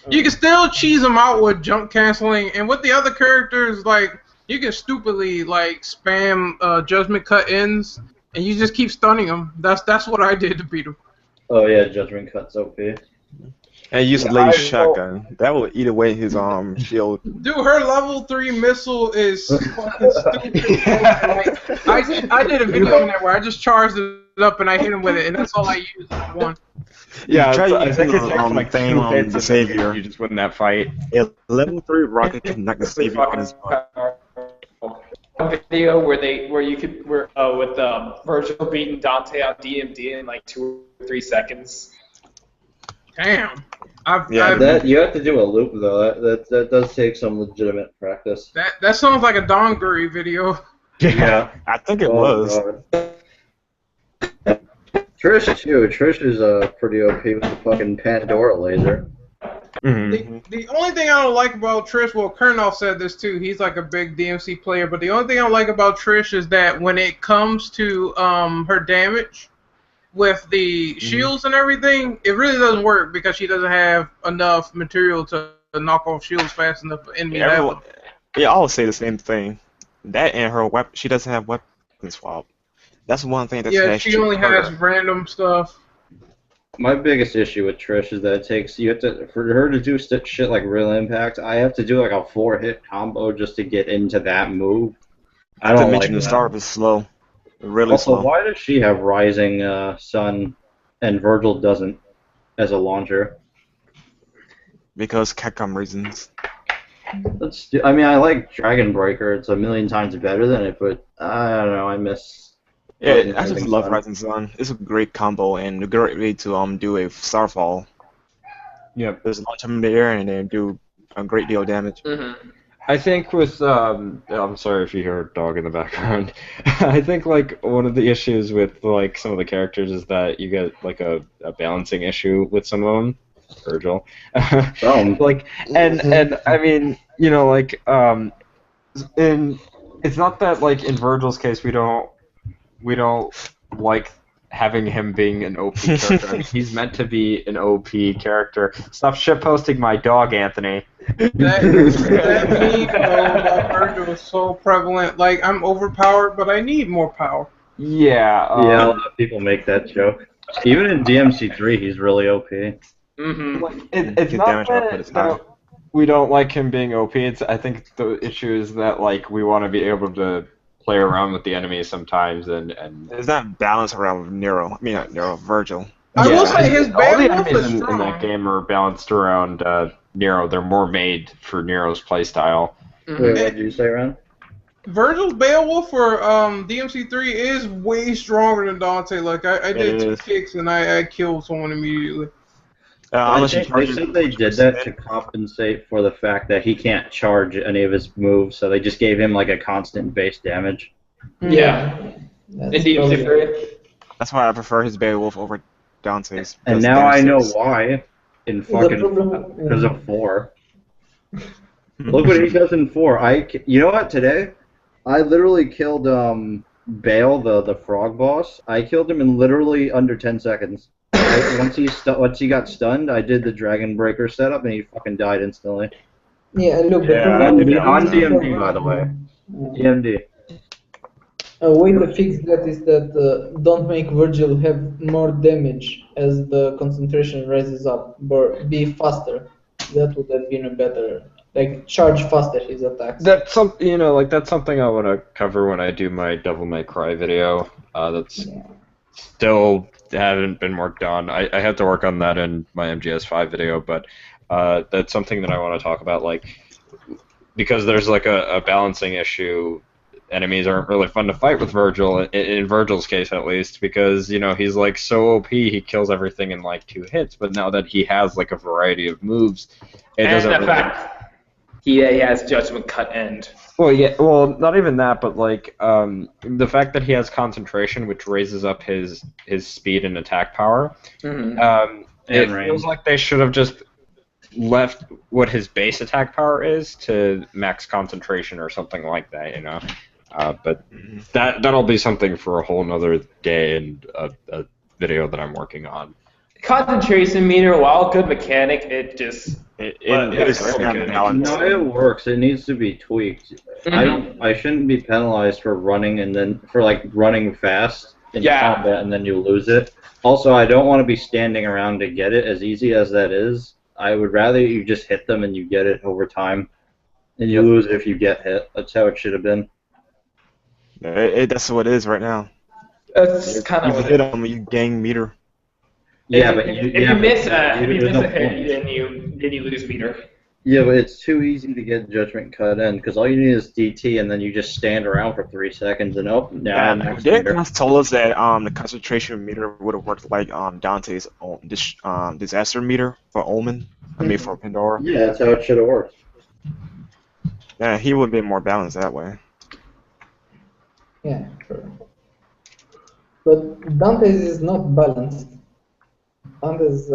[SPEAKER 6] You can still cheese them out with jump canceling, and with the other characters, like you can stupidly like spam judgment cut ins, and you just keep stunning them. That's what I did to beat him.
[SPEAKER 7] Oh yeah, judgment cuts OP.
[SPEAKER 4] And use a laser shotgun. That will eat away his shield.
[SPEAKER 6] Dude, her level 3 missile is fucking stupid. I did a video on that where I just charged it up and I hit him with it, and that's all I used. One.
[SPEAKER 4] Yeah,
[SPEAKER 1] I think it takes like
[SPEAKER 4] thing
[SPEAKER 1] 2
[SPEAKER 4] on
[SPEAKER 1] hits
[SPEAKER 4] the Savior.
[SPEAKER 1] You just win that fight.
[SPEAKER 4] A level 3 rocket can knock the Savior on his butt.
[SPEAKER 3] Video where with Virgil beating Dante on DMD in like 2 or 3 seconds.
[SPEAKER 6] Damn.
[SPEAKER 7] You have to do a loop though. That does take some legitimate practice.
[SPEAKER 6] That sounds like a Donguri video.
[SPEAKER 7] Yeah,
[SPEAKER 4] I think it was.
[SPEAKER 7] Trish too. Trish is pretty OP with the fucking Pandora laser.
[SPEAKER 6] The only thing I don't like about Trish, well, Kurnoff said this too. He's like a big DMC player, but the only thing I don't like about Trish is that when it comes to her damage with the shields and everything, it really doesn't work because she doesn't have enough material to knock off shields fast enough for enemy level.
[SPEAKER 4] Yeah, I always say the same thing. That and her weapon, she doesn't have weapon swap. That's one thing that's
[SPEAKER 6] she only has random stuff.
[SPEAKER 7] My biggest issue with Trish is that it takes for her to do shit like real impact. I have to do like a 4-hit combo just to get into that move. I don't like that.
[SPEAKER 4] The start is slow, really
[SPEAKER 7] also,
[SPEAKER 4] slow.
[SPEAKER 7] Why does she have Rising Sun and Virgil doesn't as a launcher?
[SPEAKER 4] Because Capcom reasons.
[SPEAKER 7] I mean, I like Dragon Breaker. It's a million times better than it, but I don't know. I miss.
[SPEAKER 4] Yeah, I just love Rising Sun. It's a great combo and a great way to do a Starfall.
[SPEAKER 1] Yeah,
[SPEAKER 4] there's launch them in the air and they do a great deal of damage.
[SPEAKER 1] I think with I'm sorry if you hear a dog in the background. I think like one of the issues with like some of the characters is that you get like a balancing issue with some of them. Virgil, like and I mean like it's not that like in Virgil's case we don't like having him being an OP character. I mean, he's meant to be an OP character. Stop shitposting my dog, Anthony.
[SPEAKER 6] That meme though about Virgil is so prevalent. Like, I'm overpowered, but I need more power.
[SPEAKER 1] Yeah.
[SPEAKER 7] Yeah, a lot of people make that joke. Even in DMC3, he's really OP.
[SPEAKER 1] It's not that we don't like him being OP. I think the issue is that like we want to be able to play around with the enemies sometimes, and
[SPEAKER 4] there's that balance around Nero. I mean, not Nero, Virgil.
[SPEAKER 6] I will say his
[SPEAKER 1] all the
[SPEAKER 6] Beowulf
[SPEAKER 1] enemies
[SPEAKER 6] is strong.
[SPEAKER 1] in that game are balanced around Nero. They're more made for Nero's playstyle.
[SPEAKER 7] Wait, what did you say, Ron?
[SPEAKER 6] Virgil's Beowulf for DMC3 is way stronger than Dante. Like, I did 2 kicks and I killed someone immediately.
[SPEAKER 7] They said they did that to compensate for the fact that he can't charge any of his moves, so they just gave him like a constant base damage.
[SPEAKER 3] Yeah. In DMC3.
[SPEAKER 4] That's why I prefer his Beowulf over Dante's.
[SPEAKER 7] And now I know why. In fucking because of 4. Look what he does in 4. You know what? Today, I literally killed Bale, the frog boss. I killed him in literally under 10 seconds. Once he got stunned, I did the Dragon Breaker setup, and he fucking died instantly.
[SPEAKER 2] Yeah, look.
[SPEAKER 7] On DMD, by the way. DMD.
[SPEAKER 2] A way to fix that is that don't make Virgil have more damage as the concentration rises up, but be faster. That would have been a better, like, charge faster his attacks.
[SPEAKER 1] That's something that's something I want to cover when I do my Devil May Cry video. That's still haven't been worked on. I have to work on that in my MGS5 video, but that's something that I want to talk about, like, because there's like a balancing issue. Enemies aren't really fun to fight with Virgil, in Virgil's case at least, because, he's like so OP, he kills everything in like 2 hits, but now that he has like a variety of moves, it doesn't really...
[SPEAKER 3] fact, he has Judgment Cut End.
[SPEAKER 1] Well, not even that, but like the fact that he has concentration, which raises up his speed and attack power, it feels like they should have just left what his base attack power is to max concentration or something like that, But that'll be something for a whole nother day and a video that I'm working on.
[SPEAKER 3] Concentration meter, while a good mechanic, it is
[SPEAKER 7] No, it works. It needs to be tweaked. I shouldn't be penalized for running running fast in combat and then you lose it. Also, I don't want to be standing around to get it. As easy as that is, I would rather you just hit them and you get it over time, and you lose it if you get hit. That's how it should have been.
[SPEAKER 4] That's what it is right now.
[SPEAKER 3] That's kind of
[SPEAKER 4] you hit them, you gain meter.
[SPEAKER 7] Yeah, but
[SPEAKER 3] if you miss a hit, then you lose meter.
[SPEAKER 7] Yeah, but it's too easy to get Judgment Cut in, because all you need is DT, and then you just stand around for 3 seconds, and
[SPEAKER 4] they told us that the concentration meter would have worked like Dante's disaster meter for Omen. I mean for Pandora.
[SPEAKER 7] Yeah, that's how it should have worked.
[SPEAKER 4] Yeah, he would be more balanced that way.
[SPEAKER 2] Yeah, true. But Dante's is not balanced.
[SPEAKER 6] Dante's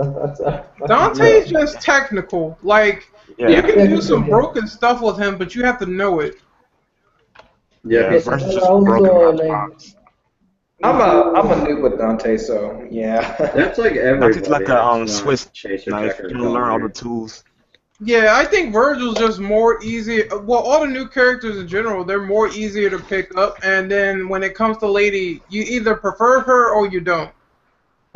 [SPEAKER 6] just technical. Like, you can do some broken stuff with him, but you have to know it.
[SPEAKER 7] Yeah,
[SPEAKER 2] versus just broken.
[SPEAKER 3] I'm a noob with Dante, so yeah.
[SPEAKER 7] That's like everybody.
[SPEAKER 4] Dante's like a Swiss knife. You learn all the tools.
[SPEAKER 6] Yeah, I think Virgil's just more easy. Well, all the new characters in general, they're more easier to pick up. And then when it comes to Lady, you either prefer her or you don't.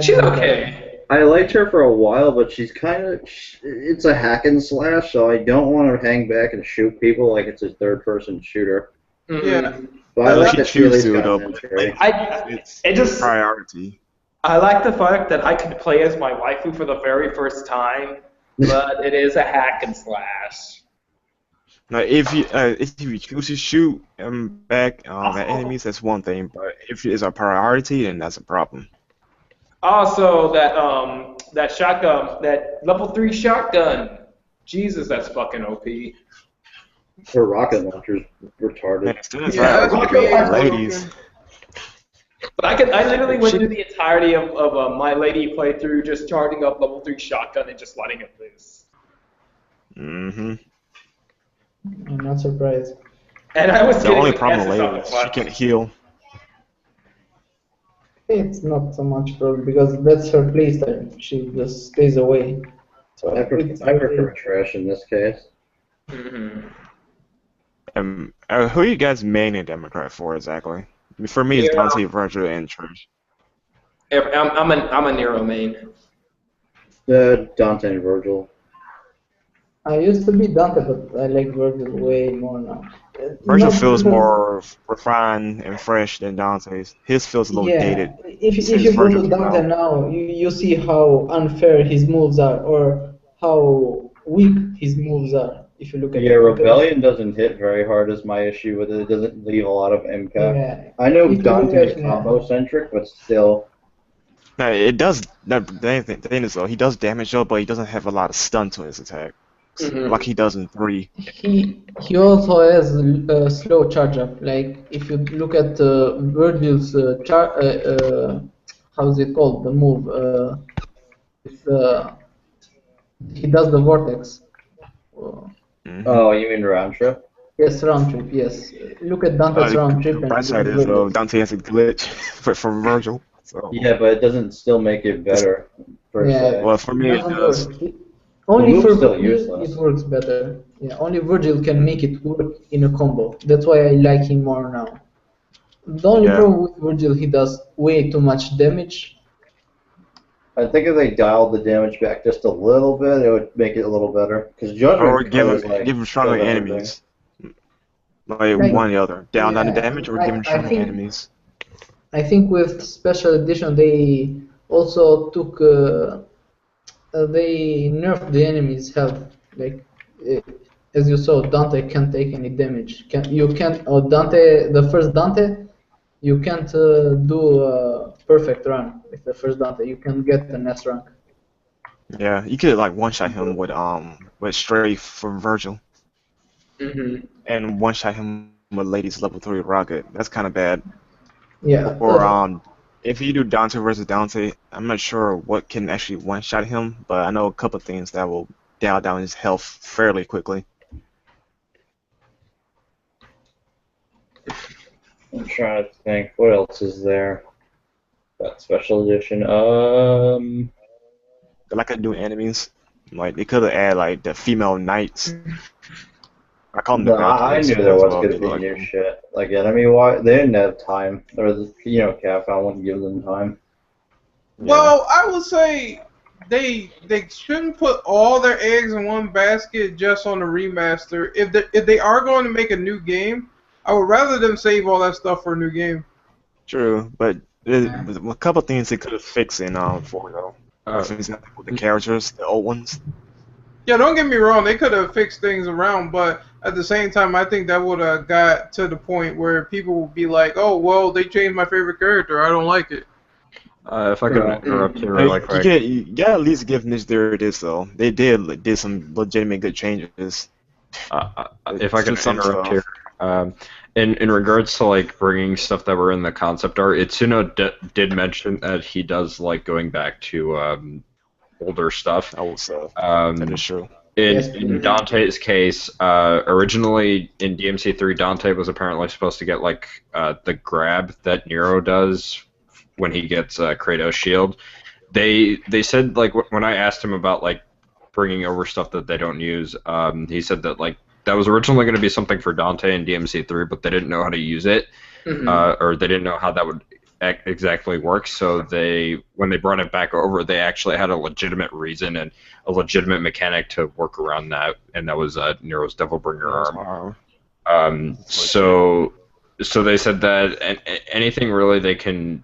[SPEAKER 3] She's okay.
[SPEAKER 7] I liked her for a while, but she's kind of... It's a hack and slash, so I don't want to hang back and shoot people like it's a third-person shooter.
[SPEAKER 6] Yeah.
[SPEAKER 7] But I like that she
[SPEAKER 4] choose to, though. It's priority.
[SPEAKER 3] I like the fact that I could play as my waifu for the very first time, but it is a hack and slash.
[SPEAKER 4] Now, if you choose to shoot back at enemies, that's one thing. But if it's a priority, then that's a problem.
[SPEAKER 3] Also, that shotgun, that level 3 shotgun, Jesus, that's fucking OP.
[SPEAKER 7] Her rocket launcher's retarded.
[SPEAKER 4] Ladies.
[SPEAKER 3] But I literally went through the entirety of my lady playthrough just charging up level 3 shotgun and just letting it loose.
[SPEAKER 2] I'm not surprised.
[SPEAKER 3] And I was
[SPEAKER 4] the only problem with lady is she can't heal.
[SPEAKER 2] It's not so much problem because that's her playstyle. She just stays away. So
[SPEAKER 7] I prefer trash in this case.
[SPEAKER 3] Mm-hmm.
[SPEAKER 4] Who are you guys mainly Democrat for exactly? For me, it's
[SPEAKER 3] Yeah.
[SPEAKER 4] Dante, Virgil, and Trish.
[SPEAKER 3] I'm a Nero main.
[SPEAKER 7] Dante and Virgil.
[SPEAKER 2] I used to be Dante, but I like Virgil way more now.
[SPEAKER 4] Virgil
[SPEAKER 2] Not
[SPEAKER 4] feels
[SPEAKER 2] because,
[SPEAKER 4] more refined and fresh than Dante's. His feels a little dated.
[SPEAKER 2] if
[SPEAKER 4] Since
[SPEAKER 2] you go
[SPEAKER 4] Virgil
[SPEAKER 2] to
[SPEAKER 4] came
[SPEAKER 2] Dante
[SPEAKER 4] out.
[SPEAKER 2] now, you see how unfair his moves are, or how weak his moves are. If you look at
[SPEAKER 7] Yeah,
[SPEAKER 2] the comparison.
[SPEAKER 7] Rebellion doesn't hit very hard is my issue with it. It doesn't leave a lot of impact.
[SPEAKER 2] Yeah.
[SPEAKER 7] I know
[SPEAKER 2] If you look
[SPEAKER 7] Dante's
[SPEAKER 2] at
[SPEAKER 7] combo-centric, but still.
[SPEAKER 4] No, it does. The thing is though, he does damage though, but he doesn't have a lot of stun to his attack, like he does in 3.
[SPEAKER 2] he also has a slow charge up. Like if you look at Virgil's how's it called, the move? It's, he does the vortex. Uh,
[SPEAKER 7] Oh, you mean round trip?
[SPEAKER 2] yes, round trip. Yes, look at Dante's round trip
[SPEAKER 4] The
[SPEAKER 2] and
[SPEAKER 4] bright
[SPEAKER 2] look at
[SPEAKER 4] side is though,
[SPEAKER 2] Virgil's.
[SPEAKER 4] Dante has a glitch for Virgil. So.
[SPEAKER 7] Yeah, but it doesn't still make it better, per se.
[SPEAKER 4] Well, for me, it
[SPEAKER 2] doesn't
[SPEAKER 4] does.
[SPEAKER 2] work. Only
[SPEAKER 7] move's
[SPEAKER 2] for
[SPEAKER 7] still
[SPEAKER 2] Virgil
[SPEAKER 7] useless.
[SPEAKER 2] it works better. Yeah, only Virgil can make it work in a combo. That's why I like him more now. The only problem with Virgil, he does way too much damage.
[SPEAKER 7] I think if they dialed the damage back just a little bit, it would make it a little better. Because Judgment
[SPEAKER 4] Or give
[SPEAKER 7] like,
[SPEAKER 4] him stronger
[SPEAKER 7] does
[SPEAKER 4] enemies. Like
[SPEAKER 2] Like,
[SPEAKER 4] one or the other. Down the
[SPEAKER 2] yeah,
[SPEAKER 4] damage or give him
[SPEAKER 2] I
[SPEAKER 4] stronger
[SPEAKER 2] think
[SPEAKER 4] enemies.
[SPEAKER 2] I think with special edition they also took they nerfed the enemy's health. Like as you saw, Dante can't take any damage. Dante, the first Dante, you can't do a perfect run with the first Dante. You can get an S rank.
[SPEAKER 4] Yeah, you could like one shot him with strafe from Virgil, and one shot him with Lady's level 3 rocket. That's kind of bad.
[SPEAKER 2] Yeah.
[SPEAKER 4] Or if you do Dante versus Dante, I'm not sure what can actually one shot him, but I know a couple things that will dial down his health fairly quickly.
[SPEAKER 7] I'm trying to think. What else is there? That special edition.
[SPEAKER 4] Like I do enemies, like they could have added like the female knights. I call them the
[SPEAKER 7] I knew
[SPEAKER 4] Valkyries
[SPEAKER 7] there
[SPEAKER 4] as
[SPEAKER 7] was
[SPEAKER 4] well.
[SPEAKER 7] going to be new shit. Like enemy-wise, they didn't have time. Or, Capcom wouldn't give them time.
[SPEAKER 4] Yeah.
[SPEAKER 6] Well, I would say they shouldn't put all their eggs in one basket just on the remaster. If they are going to make a new game, I would rather them save all that stuff for a new game.
[SPEAKER 4] True, but a couple things they could have fixed in 4 though. For example, the characters, the old ones.
[SPEAKER 6] Yeah, don't get me wrong, they could have fixed things around, but at the same time, I think that would have got to the point where people would be like, "Oh, well, they changed my favorite character. I don't like it."
[SPEAKER 1] If I could interrupt you really quick.
[SPEAKER 4] You gotta at least give Niche their this though. They did some legitimate good changes.
[SPEAKER 1] If I could interrupt here, in regards to like bringing stuff that were in the concept art, Itsuno did mention that he does like going back to older stuff.
[SPEAKER 4] I will say that is true.
[SPEAKER 1] In Dante's case, originally in DMC3, Dante was apparently supposed to get like the grab that Nero does when he gets Kratos' shield. They said like when I asked him about like bringing over stuff that they don't use, he said that like that was originally going to be something for Dante in DMC3, but they didn't know how to use it, or they didn't know how that would exactly work. So when they brought it back over, they actually had a legitimate reason and a legitimate mechanic to work around that, and that was Nero's Devilbringer arm. So they said that anything really they can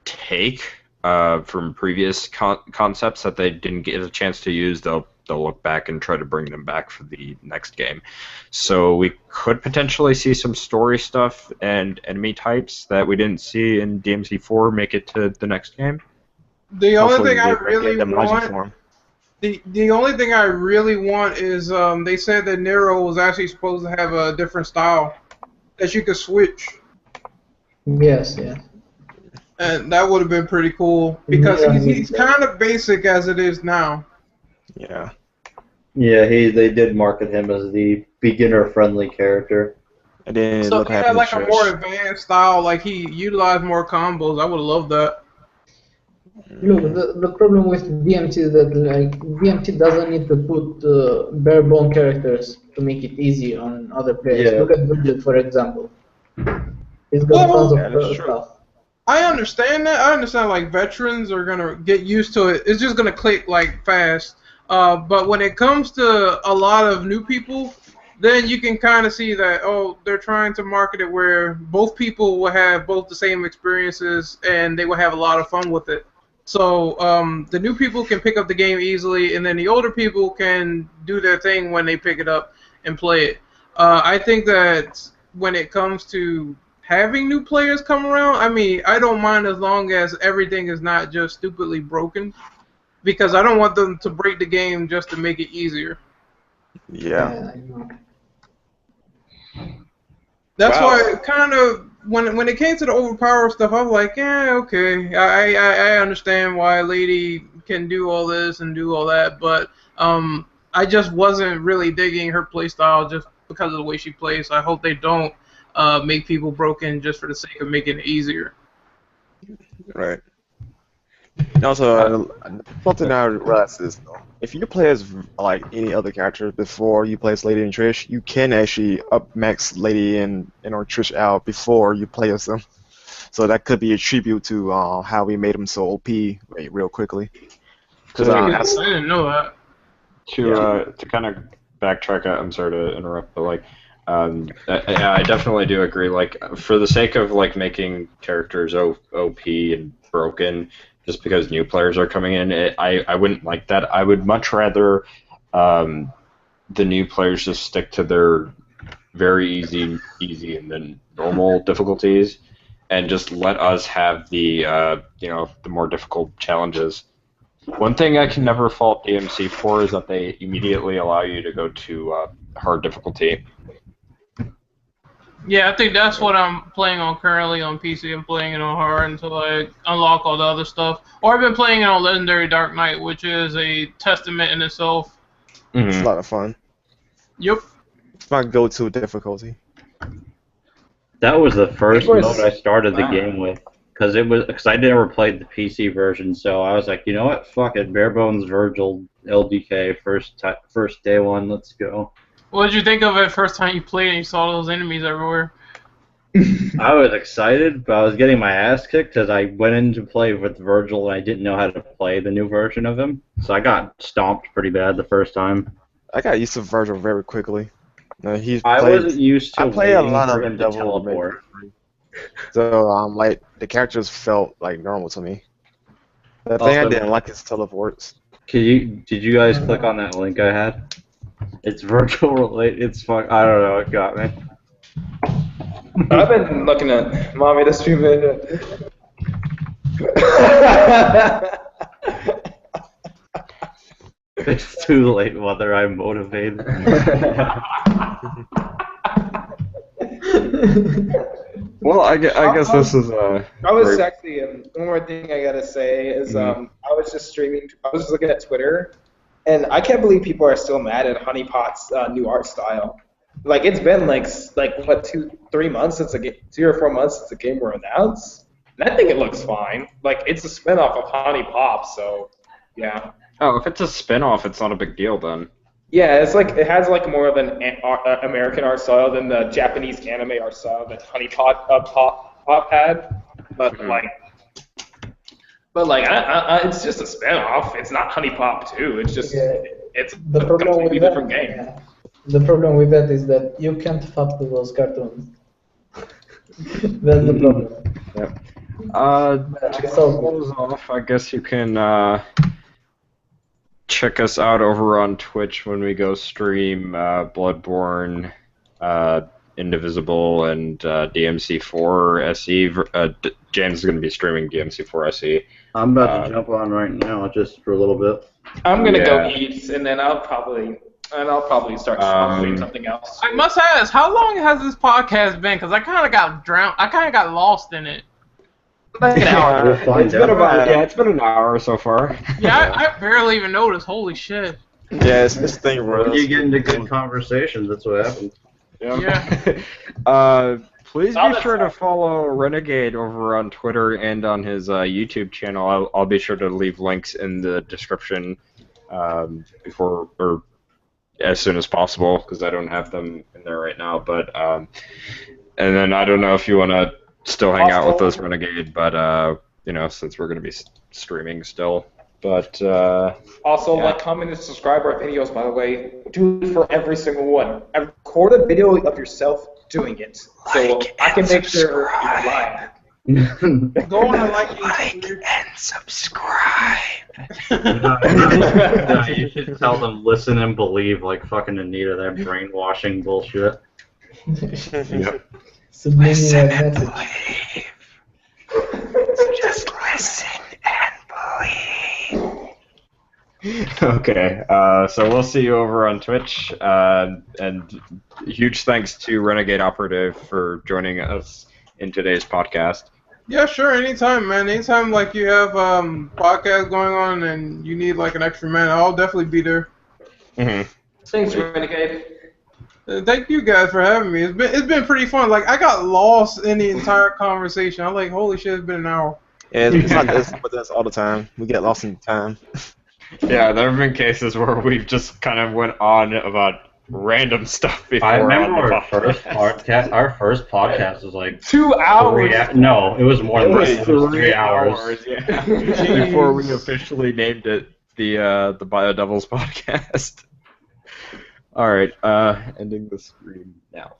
[SPEAKER 1] take from previous concepts that they didn't get a chance to use, they'll look back and try to bring them back for the next game. So we could potentially see some story stuff and enemy types that we didn't see in DMC4 make it to the next game.
[SPEAKER 6] The only thing I really want, the only thing I really want is they said that Nero was actually supposed to have a different style that you could switch.
[SPEAKER 2] Yes, yeah.
[SPEAKER 6] And that would have been pretty cool because he's kind of basic as it is now.
[SPEAKER 4] Yeah.
[SPEAKER 7] Yeah, they did market him as the beginner-friendly character.
[SPEAKER 4] And then
[SPEAKER 6] so he had like a more advanced style, like he utilized more combos. I would have loved that.
[SPEAKER 2] Look, the problem with DMT is that like DMT doesn't need to put bare bone characters to make it easy on other players.
[SPEAKER 7] Yeah.
[SPEAKER 2] Look at Virgil, for example. He's got tons of stuff.
[SPEAKER 6] I understand that. I understand like veterans are gonna get used to it. It's just gonna click like fast. But when it comes to a lot of new people, then you can kind of see that they're trying to market it where both people will have both the same experiences and they will have a lot of fun with it. So the new people can pick up the game easily, and then the older people can do their thing when they pick it up and play it. I think that when it comes to having new players come around, I mean, I don't mind as long as everything is not just stupidly broken, because I don't want them to break the game just to make it easier.
[SPEAKER 4] Yeah.
[SPEAKER 6] That's why kind of when it came to the overpower stuff, I was like, yeah, okay, I understand why a lady can do all this and do all that, but I just wasn't really digging her playstyle just because of the way she plays. So I hope they don't make people broken just for the sake of making it easier.
[SPEAKER 4] Right. And also, something I realized is, if you play as like any other character before you play as Lady and Trish, you can actually up max Lady and or Trish out before you play as them. So that could be a tribute to how we made them so OP real quickly.
[SPEAKER 6] Because I didn't know that.
[SPEAKER 1] To kind of backtrack, I'm sorry to interrupt, but like, I definitely do agree. Like, for the sake of like making characters OP and broken, just because new players are coming in, I wouldn't like that. I would much rather the new players just stick to their very easy, and then normal difficulties, and just let us have the the more difficult challenges. One thing I can never fault DMC for is that they immediately allow you to go to hard difficulty.
[SPEAKER 6] Yeah, I think that's what I'm playing on currently on PC. I'm playing it on hard until I unlock all the other stuff. Or I've been playing it on Legendary Dark Knight, which is a testament in itself.
[SPEAKER 4] Mm-hmm. It's a lot of fun.
[SPEAKER 6] Yep.
[SPEAKER 4] It's my go-to difficulty.
[SPEAKER 5] That was the first mode I started the game with, because I never played the PC version, so I was like, you know what, fuck it, bare bones Virgil LDK first day one, let's go.
[SPEAKER 6] What did you think of it first time you played and you saw those enemies everywhere?
[SPEAKER 5] I was excited, but I was getting my ass kicked because I went in to play with Virgil and I didn't know how to play the new version of him. So I got stomped pretty bad the first time.
[SPEAKER 4] I got used to Virgil very quickly.
[SPEAKER 5] I wasn't used to.
[SPEAKER 4] I play a lot of him to teleport. So like the characters felt like normal to me. The thing I didn't like is teleports.
[SPEAKER 5] Did you guys click on that link I had? It's Virgil related. It's fun. I don't know. It got me.
[SPEAKER 3] I've been looking at Mommy this few minutes.
[SPEAKER 5] It's too late, Mother. I'm motivated.
[SPEAKER 1] Well, I guess this is
[SPEAKER 3] I was actually one more thing I gotta say is I was just streaming. I was just looking at Twitter, and I can't believe people are still mad at Honeypot's new art style. Like, it's been like what, 2-3 months since 2 or 4 months since the game were announced, and I think it looks fine. Like, it's a spinoff of Honeypop, so yeah.
[SPEAKER 1] Oh, if it's a spinoff, it's not a big deal then.
[SPEAKER 3] Yeah, it's like it has like more of an American art style than the Japanese anime art style that Honeypot Pop had, but it's just a spinoff. It's not Honeypop 2. It's just it's a completely different game.
[SPEAKER 2] Yeah. The problem with that is that you can't fuck with those cartoons. That's the problem.
[SPEAKER 1] Yep. To close off, I guess you can check us out over on Twitch when we go stream Bloodborne, Indivisible, and DMC4 SE. James is going to be streaming DMC4 SE.
[SPEAKER 5] I'm about to jump on right now, just for a little bit.
[SPEAKER 3] I'm going to go eat, and then I'll probably start doing something else.
[SPEAKER 6] I must ask, how long has this podcast been? Because I kind of got drowned. I kind of got lost in it.
[SPEAKER 3] Like an hour.
[SPEAKER 1] It's been an hour so far.
[SPEAKER 6] Yeah, I barely even noticed. Holy shit.
[SPEAKER 4] Yeah, it's this thing where
[SPEAKER 5] you get into good conversations. That's what happens.
[SPEAKER 6] Yeah.
[SPEAKER 1] please be sure to follow Renegade over on Twitter and on his YouTube channel. I'll be sure to leave links in the description before or as soon as possible because I don't have them in there right now. But and then I don't know if you want to still hang out with us, Renegade, but since we're going to be streaming still. But
[SPEAKER 3] also, like, comment, and subscribe our videos. By the way, do it for every single one. And record a video of yourself doing it, so I can make sure you're lying.
[SPEAKER 6] Go on and like
[SPEAKER 1] and subscribe.
[SPEAKER 5] You should tell them listen and believe, like fucking Anita, that brainwashing bullshit.
[SPEAKER 1] Yep.
[SPEAKER 2] Listen and believe.
[SPEAKER 1] Just listen and believe. Okay, so we'll see you over on Twitch, and huge thanks to Renegade Operative for joining us in today's podcast.
[SPEAKER 6] Yeah, sure, anytime, man. Anytime, like, you have podcast going on and you need, like, an extra man, I'll definitely be there.
[SPEAKER 1] Mm-hmm.
[SPEAKER 3] Thanks, Renegade.
[SPEAKER 6] Thank you guys for having me. It's been pretty fun. Like, I got lost in the entire conversation. I'm like, holy shit, it's been an hour.
[SPEAKER 4] Yeah, it's like this with us all the time. We get lost in time.
[SPEAKER 1] Yeah, there have been cases where we've just kind of went on about random stuff before.
[SPEAKER 5] I remember our first podcast. Our first podcast was like
[SPEAKER 3] 2 hours.
[SPEAKER 5] No, it was more than that. It was 3 hours.
[SPEAKER 1] Yeah. Before we officially named it the BioDevils podcast. All right, ending the stream now.